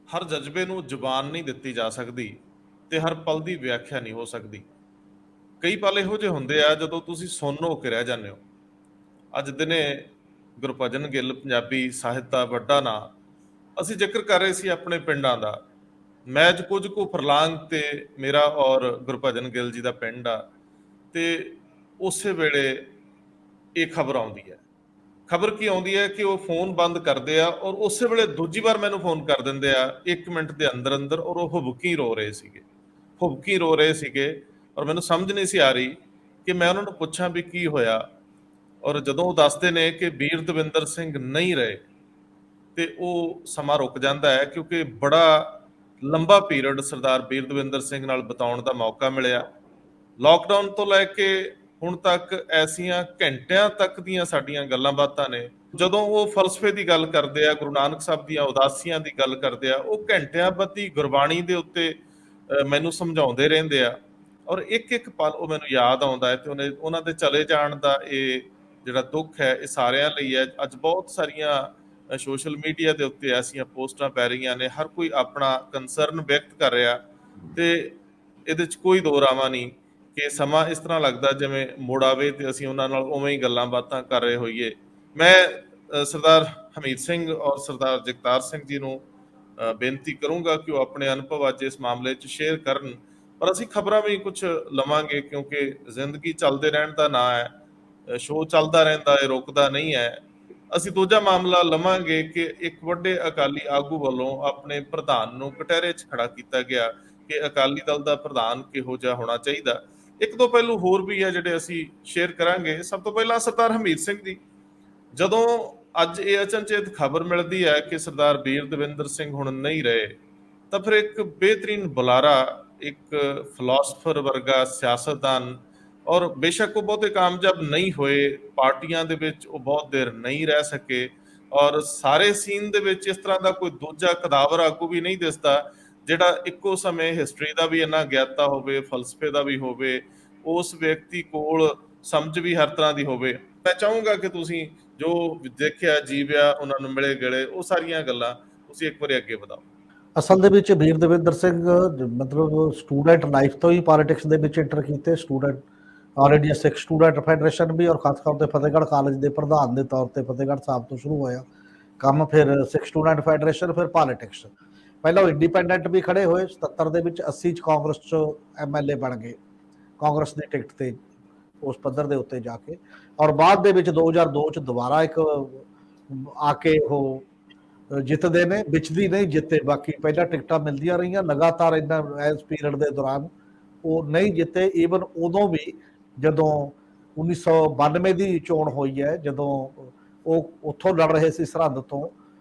ਹਰ ਜਜ਼ਬੇ ਨੂੰ ਜ਼ੁਬਾਨ ਨਹੀਂ ਦਿੱਤੀ ਜਾ ਸਕਦੀ ਤੇ ਹਰ ਪਲ ਦੀ ਵਿਆਖਿਆ ਨਹੀਂ ਹੋ ਸਕਦੀ। ਕਈ ਪਲ ਇਹੋ ਜਿਹੇ ਹੁੰਦੇ ਆ ਜਦੋਂ ਤੁਸੀਂ ਸੁੰਨ ਹੋ ਕੇ ਰਹਿ ਜਾਂਦੇ ਹੋ। ਅੱਜ ਦਿਨੇ ਗੁਰਭਜਨ ਗਿੱਲ ਪੰਜਾਬੀ ਸਾਹਿਤ ਦਾ ਵੱਡਾ ਨਾਂ। ਅਸੀਂ ਜ਼ਿਕਰ ਕਰ ਰਹੇ ਸੀ ਆਪਣੇ ਪਿੰਡਾਂ ਦਾ। ਮੈਂ ਅੱਜ ਕੁਝ ਕੁ ਫਰਲਾਂਗ ਤੇ ਮੇਰਾ ਔਰ ਗੁਰਭਜਨ ਗਿੱਲ ਜੀ ਦਾ ਪਿੰਡ ਆ, ਤੇ ਉਸੇ ਵੇਲੇ ਇਹ ਖਬਰ ਆਉਂਦੀ ਹੈ। ਖਬਰ ਕੀ ਆਉਂਦੀ ਹੈ ਕਿ ਉਹ ਫੋਨ ਬੰਦ ਕਰਦੇ ਆ ਔਰ ਉਸੇ ਵੇਲੇ ਦੂਜੀ ਵਾਰ ਮੈਨੂੰ ਫੋਨ ਕਰ ਦਿੰਦੇ ਆ 1 ਮਿੰਟ ਦੇ ਅੰਦਰ ਅੰਦਰ, ਔਰ ਉਹ ਹੁਬਕੀ ਰੋ ਰਹੇ ਸੀਗੇ। ਹੁਬਕੀ ਰੋ ਰਹੇ ਸੀਗੇ ਔਰ ਮੈਨੂੰ ਸਮਝ ਨਹੀਂ ਸੀ ਆ ਰਹੀ ਕਿ ਮੈਂ ਉਹਨਾਂ ਨੂੰ ਪੁੱਛਾਂ ਵੀ ਕੀ ਹੋਇਆ। ਔਰ ਜਦੋਂ ਉਹ ਦੱਸਦੇ ਨੇ ਕਿ ਵੀਰ ਦਵਿੰਦਰ ਸਿੰਘ ਨਹੀਂ ਰਹੇ, ਤੇ ਉਹ ਸਮਾਂ ਰੁਕ ਜਾਂਦਾ ਹੈ, ਕਿਉਂਕਿ ਬੜਾ ਲੰਬਾ ਪੀਰੀਅਡ ਸਰਦਾਰ ਵੀਰ ਦਵਿੰਦਰ ਸਿੰਘ ਨਾਲ ਬਿਤਾਉਣ ਦਾ ਮੌਕਾ ਮਿਲਿਆ। ਲਾਕਡਾਊਨ ਤੋਂ ਲੈ ਕੇ ਹੁਣ ਤੱਕ ਐਸੀਆਂ ਘੰਟਿਆਂ ਤੱਕ ਦੀਆਂ ਸਾਡੀਆਂ ਗੱਲਾਂ ਬਾਤਾਂ ਨੇ। ਜਦੋਂ ਉਹ ਫਲਸਫੇ ਦੀ ਗੱਲ ਕਰਦੇ ਆ, ਗੁਰੂ ਨਾਨਕ ਸਾਹਿਬ ਦੀਆਂ ਉਦਾਸੀਆਂ ਦੀ ਗੱਲ ਕਰਦੇ ਆ, ਉਹ ਘੰਟਿਆਂ ਬੱਧੀ ਗੁਰਬਾਣੀ ਦੇ ਉੱਤੇ ਮੈਨੂੰ ਸਮਝਾਉਂਦੇ ਰਹਿੰਦੇ ਆ। ਔਰ ਇੱਕ ਇੱਕ ਪਲ ਉਹ ਮੈਨੂੰ ਯਾਦ ਆਉਂਦਾ ਹੈ, ਤੇ ਉਹਨਾਂ ਦੇ ਚਲੇ ਜਾਣ ਦਾ ਇਹ ਜਿਹੜਾ ਦੁੱਖ ਹੈ ਇਹ ਸਾਰਿਆਂ ਲਈ ਹੈ। ਅੱਜ ਬਹੁਤ ਸਾਰੀਆਂ ਸੋਸ਼ਲ ਮੀਡੀਆ ਦੇ ਉੱਤੇ ਐਸੀਆਂ ਪੋਸਟਾਂ ਪੈ ਰਹੀਆਂ ਨੇ, ਹਰ ਕੋਈ ਆਪਣਾ ਕੰਸਰਨ ਵਿਅਕਤ ਕਰ ਰਿਹਾ, ਤੇ ਇਹਦੇ 'ਚ ਕੋਈ ਦੋ ਰਾਵਾਂ ਨਹੀਂ ਕਿ ਸਮਾਂ ਇਸ ਤਰ੍ਹਾਂ ਲੱਗਦਾ ਜਿਵੇਂ ਮੁੜ ਆਵੇ ਤੇ ਅਸੀਂ ਉਹਨਾਂ ਨਾਲ ਉਵੇਂ ਹੀ ਗੱਲਾਂ ਬਾਤਾਂ ਕਰ ਰਹੇ ਹੋਈਏ। ਮੈਂ ਸਰਦਾਰ ਹਮੀਤ ਸਿੰਘ ਔਰ ਸਰਦਾਰ ਜਗਤਾਰ ਸਿੰਘ ਜੀ ਨੂੰ ਬੇਨਤੀ ਕਰੂੰਗਾ ਕਿ ਉਹ ਆਪਣੇ ਅਨੁਭਵ ਅੱਜ ਇਸ ਮਾਮਲੇ 'ਚ ਸ਼ੇਅਰ ਕਰਨ, ਪਰ ਅਸੀਂ ਖਬਰਾਂ ਵੀ ਕੁਝ ਲਵਾਂਗੇ, ਕਿਉਂਕਿ ਜ਼ਿੰਦਗੀ ਚੱਲਦੇ ਰਹਿਣ ਦਾ ਨਾਂ ਹੈ। ਸ਼ੋਅ ਚੱਲਦਾ ਰਹਿੰਦਾ ਹੈ, ਰੁਕਦਾ ਨਹੀਂ ਹੈ। ਅਸੀਂ ਦੂਜਾ ਮਾਮਲਾ ਲਵਾਂਗੇ ਕਿ ਇੱਕ ਵੱਡੇ ਅਕਾਲੀ ਆਗੂ ਵੱਲੋਂ ਆਪਣੇ ਪ੍ਰਧਾਨ ਨੂੰ ਕਟਹਿਰੇ 'ਚ ਖੜਾ ਕੀਤਾ ਗਿਆ ਕਿ ਅਕਾਲੀ ਦਲ ਦਾ ਪ੍ਰਧਾਨ ਕਿਹੋ ਜਿਹਾ ਹੋਣਾ ਚਾਹੀਦਾ। ਇੱਕ ਦੋ ਪਹਿਲੂ ਹੋਰ ਵੀ ਹੈ ਜਿਹੜੇ ਅਸੀਂ ਸ਼ੇਅਰ ਕਰਾਂਗੇ। ਸਭ ਤੋਂ ਪਹਿਲਾਂ ਸਰਦਾਰ ਹਮੀਤ ਸਿੰਘ ਜੀ, ਜਦੋਂ ਅੱਜ ਇਹ ਅਚਨਚੇਤ ਖਬਰ ਮਿਲਦੀ ਹੈ ਕਿ ਸਰਦਾਰ ਵੀਰ ਦਵਿੰਦਰ ਸਿੰਘ ਹੁਣ ਨਹੀਂ ਰਹੇ, ਤਾਂ ਫਿਰ ਇੱਕ ਬਿਹਤਰੀਨ ਬੁਲਾਰਾ, ਇੱਕ ਫਿਲਾਸਫਰ ਵਰਗਾ ਸਿਆਸਤਦਾਨ, ਔਰ ਬੇਸ਼ੱਕ ਉਹ ਬਹੁਤੇ ਕਾਮਯਾਬ ਨਹੀਂ ਹੋਏ ਪਾਰਟੀਆਂ ਦੇ ਵਿੱਚ, ਉਹ ਬਹੁਤ ਦੇਰ ਨਹੀਂ ਰਹਿ ਸਕੇ, ਔਰ ਸਾਰੇ ਸੀਨ ਦੇ ਵਿੱਚ ਇਸ ਤਰ੍ਹਾਂ ਦਾ ਕੋਈ ਦੂਜਾ ਕਦਾਵਰ ਆਗੂ ਵੀ ਨਹੀਂ ਦਿਸਦਾ ਜਿਹੜਾ ਇੱਕੋ ਸਮੇਂ ਹਿਸਟਰੀ ਦਾ ਵੀ ਇੰਨਾ ਗਿਆਤਾ ਹੋਵੇ, ਫਲਸਫੇ ਦਾ ਵੀ ਹੋਵੇ, ਉਸ ਵਿਅਕਤੀ ਕੋਲ ਸਮਝ ਵੀ ਹਰ ਤਰ੍ਹਾਂ ਦੀ ਹੋਵੇ। ਮੈਂ ਚਾਹੂੰਗਾ ਕਿ ਤੁਸੀਂ ਜੋ ਦੇਖਿਆ ਜੀਵਿਆ, ਉਹਨਾਂ ਨੂੰ ਮਿਲੇ ਗਲੇ, ਉਹ ਸਾਰੀਆਂ ਗੱਲਾਂ ਤੁਸੀਂ ਇੱਕ ਵਾਰੀ ਅੱਗੇ ਵਧਾਓ। ਅਸਲ ਦੇ ਵਿੱਚ ਵੀਰ ਦਵਿੰਦਰ ਸਿੰਘ ਮਤਲਬ ਸਟੂਡੈਂਟ ਲਾਈਫ ਤੋਂ ਹੀ ਪੋਲਿਟਿਕਸ ਦੇ ਵਿੱਚ ਐਂਟਰ ਕੀਤੇ। ਸਟੂਡੈਂਟ ਆਲ ਇੰਡੀਆ ਸਿੱਖ ਸਟੂਡੈਂਟ ਫੈਡਰੇਸ਼ਨ ਵੀ, ਔਰ ਖਾਸ ਤੌਰ ਤੇ ਫਤਿਹਗੜ੍ਹ ਕਾਲਜ ਦੇ ਪ੍ਰਧਾਨ ਦੇ ਤੌਰ ਤੇ ਫਤਿਹਗੜ੍ਹ ਸਾਹਿਬ ਤੋਂ ਸ਼ੁਰੂ ਹੋਇਆ ਕੰਮ, ਫਿਰ ਸਿੱਖ ਸਟੂਡੈਂਟ ਫੈਡਰੇਸ਼ਨ, ਫਿਰ ਪੋਲਿਟਿਕਸ। ਪਹਿਲਾਂ ਉਹ ਇੰਡੀਪੈਂਡੈਂਟ ਵੀ ਖੜੇ ਹੋਏ 77 ਦੇ ਵਿੱਚ, 80 ਚ ਕਾਂਗਰਸ ਚ MLA ਬਣ ਗਏ, ਕਾਂਗਰਸ ਦੀ ਟਿਕਟ ਤੇ ਉਸ ਪੱਧਰ ਦੇ ਉੱਤੇ ਜਾ ਕੇ। ਔਰ ਬਾਅਦ ਦੇ ਵਿੱਚ 2002 ਚ ਦੁਬਾਰਾ ਇੱਕ ਆ ਕੇ ਉਹ ਜਿੱਤਦੇ ਨੇ, ਵਿਚਦੀ ਨਹੀਂ ਜਿੱਤੇ। ਬਾਕੀ ਪਹਿਲਾਂ ਟਿਕਟਾਂ ਮਿਲਦੀਆਂ ਰਹੀਆਂ ਲਗਾਤਾਰ, ਇਹਨਾਂ ਇਸ ਪੀਰੀਅਡ ਦੇ ਦੌਰਾਨ ਉਹ ਨਹੀਂ ਜਿੱਤੇ। ਈਵਨ ਉਦੋਂ ਵੀ ਜਦੋਂ 1992 ਦੀ ਚੋਣ ਹੋਈ ਹੈ, ਜਦੋਂ ਉਹ ਉੱਥੋਂ ਲੜ ਰਹੇ ਸੀ ਸਰਹੰਦ ਤੋਂ,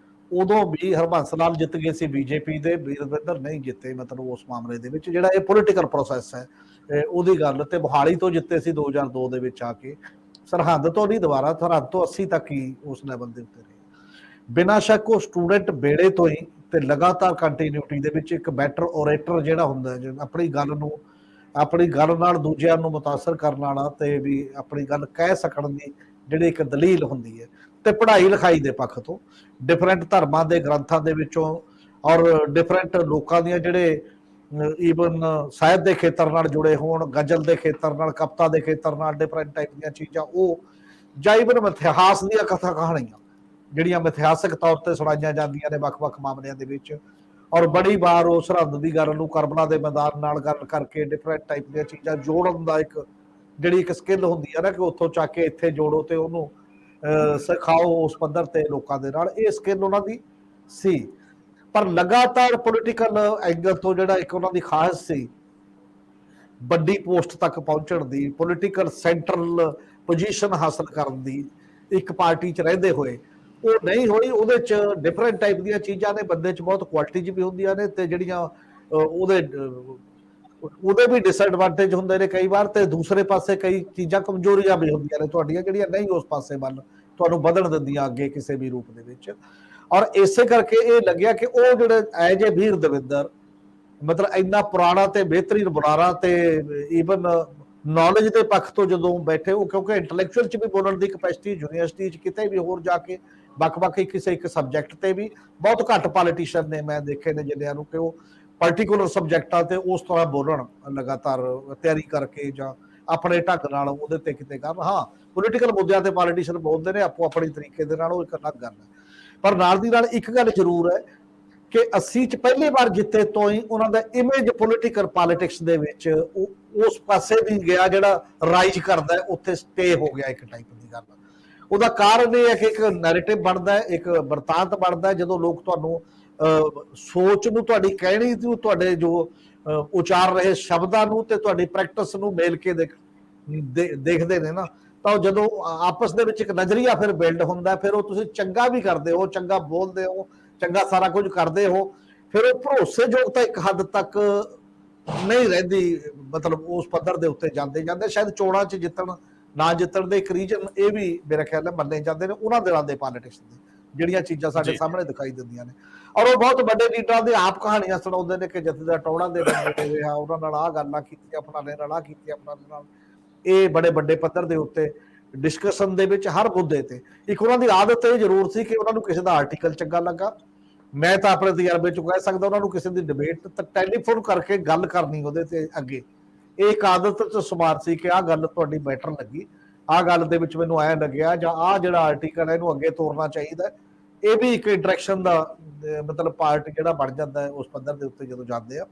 ਉਦੋਂ ਵੀ ਹਰਬੰਸ ਲਾਲ ਜਿੱਤ ਗਏ ਸੀ ਬੀਜੇਪੀ ਦੇ, ਵੀਰ ਦਵਿੰਦਰ ਨਹੀਂ ਜਿੱਤੇ। ਮਤਲਬ ਉਸ ਮਾਮਲੇ ਦੇ ਵਿੱਚ ਜਿਹੜਾ ਇਹ ਪੋਲੀਟੀਕਲ ਪ੍ਰੋਸੈਸ ਹੈ ਉਹਦੀ ਗੱਲ, ਤੇ ਮੋਹਾਲੀ ਤੋਂ ਜਿੱਤੇ ਸੀ 2002 ਦੇ ਵਿੱਚ ਆ ਕੇ, ਸਰਹੰਦ ਤੋਂ ਨਹੀਂ, ਦੁਬਾਰਾ ਸਰਹੰਦ ਤੋਂ 80 ਤੱਕ ਹੀ ਉਸ ਲੈਵਲ ਦੇ ਉੱਤੇ ਰਹੇ। ਬਿਨਾਂ ਸ਼ੱਕ ਉਹ ਸਟੂਡੈਂਟ ਬੇੜੇ ਤੋਂ ਹੀ ਤੇ ਲਗਾਤਾਰ ਕੰਟੀਨਿਊਟੀ ਦੇ ਵਿੱਚ ਇੱਕ ਬੈਟਰ ਓਰੇਟਰ ਜਿਹੜਾ ਹੁੰਦਾ ਹੈ, ਆਪਣੀ ਗੱਲ ਨਾਲ ਦੂਜਿਆਂ ਨੂੰ ਮੁਤਾਸਰ ਕਰਨ ਵਾਲਾ, ਤੇ ਵੀ ਆਪਣੀ ਗੱਲ ਕਹਿ ਸਕਣ ਦੀ ਜਿਹੜੀ ਇੱਕ ਦਲੀਲ ਹੁੰਦੀ ਹੈ। ਤੇ ਪੜ੍ਹਾਈ ਲਿਖਾਈ ਦੇ ਪੱਖ ਤੋਂ ਡਿਫਰੈਂਟ ਧਰਮਾਂ ਦੇ ਗ੍ਰੰਥਾਂ ਦੇ ਵਿੱਚੋਂ, ਔਰ ਡਿਫਰੈਂਟ ਲੋਕਾਂ ਦੀਆਂ ਜਿਹੜੇ ਈਵਨ ਸਾਹਿਤ ਦੇ ਖੇਤਰ ਨਾਲ ਜੁੜੇ ਹੋਣ, ਗਜ਼ਲ ਦੇ ਖੇਤਰ ਨਾਲ, ਕਵਿਤਾ ਦੇ ਖੇਤਰ ਨਾਲ, ਡਿਫਰੈਂਟ ਟਾਈਪ ਦੀਆਂ ਚੀਜ਼ਾਂ, ਉਹ ਜਾਂ ਈਵਨ ਇਤਿਹਾਸ ਦੀਆਂ ਕਥਾ ਕਹਾਣੀਆਂ ਜਿਹੜੀਆਂ ਮਿਥਿਹਾਸਕ ਤੌਰ ਤੇ ਸੁਣਾਈਆਂ ਜਾਂਦੀਆਂ ਨੇ ਵੱਖ-ਵੱਖ ਮਾਮਲਿਆਂ ਦੇ ਵਿੱਚ। ਔਰ ਬੜੀ ਵਾਰ ਉਹ ਸਰਹੰਦ ਦੀ ਗੱਲ ਨੂੰ ਕਰਬਲਾ ਦੇ ਮੈਦਾਨ ਨਾਲ ਗੱਲ ਕਰਕੇ ਡਿਫਰੈਂਟ ਟਾਈਪ ਦੀਆਂ ਚੀਜ਼ਾਂ ਜੋੜਨ ਦਾ ਇੱਕ ਜਿਹੜੀ ਇੱਕ ਸਕਿੱਲ ਹੁੰਦੀ ਹੈ ਨਾ, ਕਿ ਉੱਥੋਂ ਚੱਕ ਕੇ ਇੱਥੇ ਜੋੜੋ ਤੇ ਉਹਨੂੰ ਸਿਖਾਓ ਉਸ ਪੱਧਰ ਤੇ ਲੋਕਾਂ ਦੇ ਨਾਲ, ਇਹ ਸਕਿੱਲ ਉਹਨਾਂ ਦੀ ਸੀ। ਪਰ ਲਗਾਤਾਰ ਪੋਲੀਟੀਕਲ ਐਂਗਲ ਤੋਂ ਜਿਹੜਾ ਇੱਕ ਉਹਨਾਂ ਦੀ ਖਾਸ ਸੀ ਵੱਡੀ ਪੋਸਟ ਤੱਕ ਪਹੁੰਚਣ ਦੀ, ਪੋਲੀਟੀਕਲ ਸੈਂਟਰਲ ਪੋਜੀਸ਼ਨ ਹਾਸਲ ਕਰਨ ਦੀ, ਇੱਕ ਪਾਰਟੀ 'ਚ ਰਹਿੰਦੇ ਹੋਏ, ਉਹ ਨਹੀਂ ਹੋਈ। ਉਹਦੇ 'ਚ ਡਿਫਰੈਂਟ ਟਾਈਪ ਦੀਆਂ ਚੀਜ਼ਾਂ ਨੇ, ਬੰਦੇ 'ਚ ਬਹੁਤ ਕੁਆਲਿਟੀਜ਼ ਵੀ ਹੁੰਦੀਆਂ ਨੇ, ਤੇ ਜਿਹੜੀਆਂ ਉਹਦੇ ਵੀ ਡਿਸਐਡਵਾਂਟੇਜ ਹੁੰਦੇ ਨੇ ਕਈ ਵਾਰ, ਤੇ ਦੂਸਰੇ ਪਾਸੇ ਕਈ ਚੀਜ਼ਾਂ ਕਮਜ਼ੋਰੀਆਂ ਵੀ ਹੁੰਦੀਆਂ ਨੇ ਤੁਹਾਡੀਆਂ, ਜਿਹੜੀਆਂ ਨਹੀਂ ਉਸ ਪਾਸੇ ਵੱਲ ਤੁਹਾਨੂੰ ਵਧਣ ਦਿੰਦੀਆਂ ਅੱਗੇ ਕਿਸੇ ਵੀ ਰੂਪ ਦੇ ਵਿੱਚ। ਔਰ ਇਸੇ ਕਰਕੇ ਇਹ ਲੱਗਿਆ ਕਿ ਉਹ ਜਿਹੜੇ ਐਜ ਏ ਵੀਰ ਦਵਿੰਦਰ, ਮਤਲਬ ਇੰਨਾ ਪੁਰਾਣਾ ਤੇ ਬਿਹਤਰੀਨ ਬੁਲਾਰਾ, ਤੇ ਈਵਨ ਨੌਲੇਜ ਦੇ ਪੱਖ ਤੋਂ ਜਦੋਂ ਬੈਠੇ ਉਹ, ਕਿਉਂਕਿ ਇੰਟੈਲੈਕਚੁਅਲ 'ਚ ਵੀ ਬੋਲਣ ਦੀ ਕਪੈਸਿਟੀ ਯੂਨੀਵਰਸਿਟੀ 'ਚ ਕਿਤੇ ਵੀ ਹੋਰ ਜਾ ਕੇ ਵੱਖ-ਵੱਖ ਕਿਸੇ ਇੱਕ ਸਬਜੈਕਟ ਤੇ ਵੀ ਬਹੁਤ ਘੱਟ ਪੋਲੀਟੀਸ਼ੀਅਨ ਨੇ ਮੈਂ ਦੇਖੇ ਨੇ ਜਿਨ੍ਹਾਂ ਨੂੰ ਕਿ ਉਹ ਪਾਰਟਿਕੂਲਰ ਸਬਜੈਕਟਾਂ ਤੇ ਉਸ ਤਰ੍ਹਾਂ ਬੋਲਣ ਲਗਾਤਾਰ ਤਿਆਰੀ ਕਰਕੇ ਜਾਂ ਆਪਣੇ ਢੰਗ ਨਾਲ ਉਹਦੇ ਤੇ ਕਿਤੇ ਕਰਨ। ਹਾਂ, ਪੋਲੀਟੀਕਲ ਮੁੱਦਿਆਂ ਤੇ ਪੋਲੀਟੀਸ਼ੀਅਨ ਬੋਲਦੇ ਨੇ ਆਪੋ ਆਪਣੀ ਤਰੀਕੇ ਦੇ ਨਾਲ, ਉਹ ਇੱਕ ਅਲੱਗ ਗੱਲ ਹੈ। ਪਰ ਨਾਲ ਦੀ ਨਾਲ ਇੱਕ ਗੱਲ ਜ਼ਰੂਰ ਹੈ ਕਿ 80 ਚ ਪਹਿਲੀ ਵਾਰ ਜਿੱਤੇ ਤੋਂ ਹੀ ਉਹਨਾਂ ਦਾ ਇਮੇਜ ਪੋਲੀਟੀਕਲ ਪੋਲਿਟਿਕਸ ਦੇ ਵਿੱਚ ਉਸ ਪਾਸੇ ਵੀ ਗਿਆ ਜਿਹੜਾ ਰਾਈਜ਼ ਕਰਦਾ, ਉੱਥੇ ਸਟੇ ਹੋ ਗਿਆ ਇੱਕ ਟਾਈਪ ਦੀ ਗੱਲ। ਉਹਦਾ ਕਾਰਨ ਇਹ ਹੈ ਕਿ ਇੱਕ ਨੈਰੇਟਿਵ ਬਣਦਾ ਹੈ, ਇੱਕ ਵਰਤਾਂਤ ਬਣਦਾ ਹੈ, ਜਦੋਂ ਲੋਕ ਤੁਹਾਨੂੰ ਸੋਚ ਨੂੰ, ਤੁਹਾਡੀ ਕਹਿਣੀ ਨੂੰ, ਤੁਹਾਡੇ ਜੋ ਉਚਾਰ ਰਹੇ ਸ਼ਬਦਾਂ ਨੂੰ ਤੇ ਤੁਹਾਡੀ ਪ੍ਰੈਕਟਿਸ ਨੂੰ ਮੇਲ ਕੇ ਦੇਖਦੇ ਨੇ ਨਾ, ਤਾਂ ਜਦੋਂ ਆਪਸ ਦੇ ਵਿੱਚ ਇੱਕ ਨਜ਼ਰੀਆ ਫਿਰ ਬਿਲਡ ਹੁੰਦਾ, ਫਿਰ ਉਹ ਤੁਸੀਂ ਚੰਗਾ ਵੀ ਕਰਦੇ ਹੋ, ਚੰਗਾ ਬੋਲਦੇ ਹੋ, ਚੰਗਾ ਸਾਰਾ ਕੁਝ ਕਰਦੇ ਹੋ, ਫਿਰ ਉਹ ਭਰੋਸੇਯੋਗਤਾ ਇੱਕ ਹੱਦ ਤੱਕ ਨਹੀਂ ਰਹਿੰਦੀ। ਮਤਲਬ ਉਸ ਪੱਧਰ ਦੇ ਉੱਤੇ ਜਾਂਦੇ ਜਾਂਦੇ ਸ਼ਾਇਦ ਚੋਣਾਂ 'ਚ ਜਿੱਤਣ ਨਾ ਜਿੱਤਣ ਦੇ ਇੱਕ ਰੀਜਨ ਇਹ ਵੀ ਮੇਰਾ ਖਿਆਲ ਹੈ ਮੰਨੇ ਜਾਂਦੇ ਨੇ ਉਹਨਾਂ ਦਿਨਾਂ ਦੇ ਪੋਲਿਟਿਕਸ ਦੇ, ਜਿਹੜੀਆਂ ਚੀਜ਼ਾਂ ਸਾਡੇ ਸਾਹਮਣੇ ਦਿਖਾਈ ਦਿੰਦੀਆਂ ਨੇ। ਔਰ ਉਹ ਬਹੁਤ ਵੱਡੇ ਲੀਡਰਾਂ ਦੀ ਆਪ ਕਹਾਣੀਆਂ ਸੁਣਾਉਂਦੇ ਨੇ ਕਿ ਜਥੇਦਾਰ ਟੌੜਾ ਦੇ ਬੰਦੇ ਰਿਹਾ, ਉਹਨਾਂ ਨਾਲ ਆਹ ਗੱਲਾਂ ਕੀਤੀਆਂ, ਫਲਾਣੇ ਨਾਲ ਆਹ ਕੀਤੀਆਂ, ਫਲਾਣੇ ਨਾਲ। ਇਹ ਬੜੇ ਵੱਡੇ ਪੱਧਰ ਦੇ ਉੱਤੇ ਡਿਸਕਸ਼ਨ ਦੇ ਵਿੱਚ ਹਰ ਮੁੱਦੇ ਤੇ ਇੱਕ ਉਹਨਾਂ ਦੀ ਆਦਤ ਇਹ ਜ਼ਰੂਰ ਸੀ ਕਿ ਉਹਨਾਂ ਨੂੰ ਕਿਸੇ ਦਾ ਆਰਟੀਕਲ ਚੰਗਾ ਲੱਗਾ, ਮੈਂ ਤਾਂ ਆਪਣੇ ਤਜਰਬੇ ਚ ਕਹਿ ਸਕਦਾ, ਉਹਨਾਂ ਨੂੰ ਕਿਸੇ ਦੀ ਡਿਬੇਟ ਤਾਂ ਟੈਲੀਫੋਨ ਕਰਕੇ ਗੱਲ ਕਰਨੀ ਉਹਦੇ ਤੇ ਅੱਗੇ, ਇਹ ਇੱਕ ਆਦਤ ਚ ਸਮਾਰ ਸੀ ਕਿ ਆਹ ਗੱਲ ਤੁਹਾਡੀ ਬੈਟਰ ਲੱਗੀ, ਆਹ ਗੱਲ ਦੇ ਵਿੱਚ ਮੈਨੂੰ ਐਂ ਲੱਗਿਆ, ਜਾਂ ਆਹ ਜਿਹੜਾ ਆਰਟੀਕਲ ਹੈ ਇਹਨੂੰ ਅੱਗੇ ਤੋਰਨਾ ਚਾਹੀਦਾ। ਇਹ ਵੀ ਇੱਕ ਇੰਟਰੈਕਸ਼ਨ ਦਾ ਮਤਲਬ ਪਾਰਟ ਜਿਹੜਾ ਬਣ ਜਾਂਦਾ ਹੈ ਉਸ ਪੱਧਰ ਦੇ ਉੱਤੇ ਜਦੋਂ ਜਾਂਦੇ ਆ।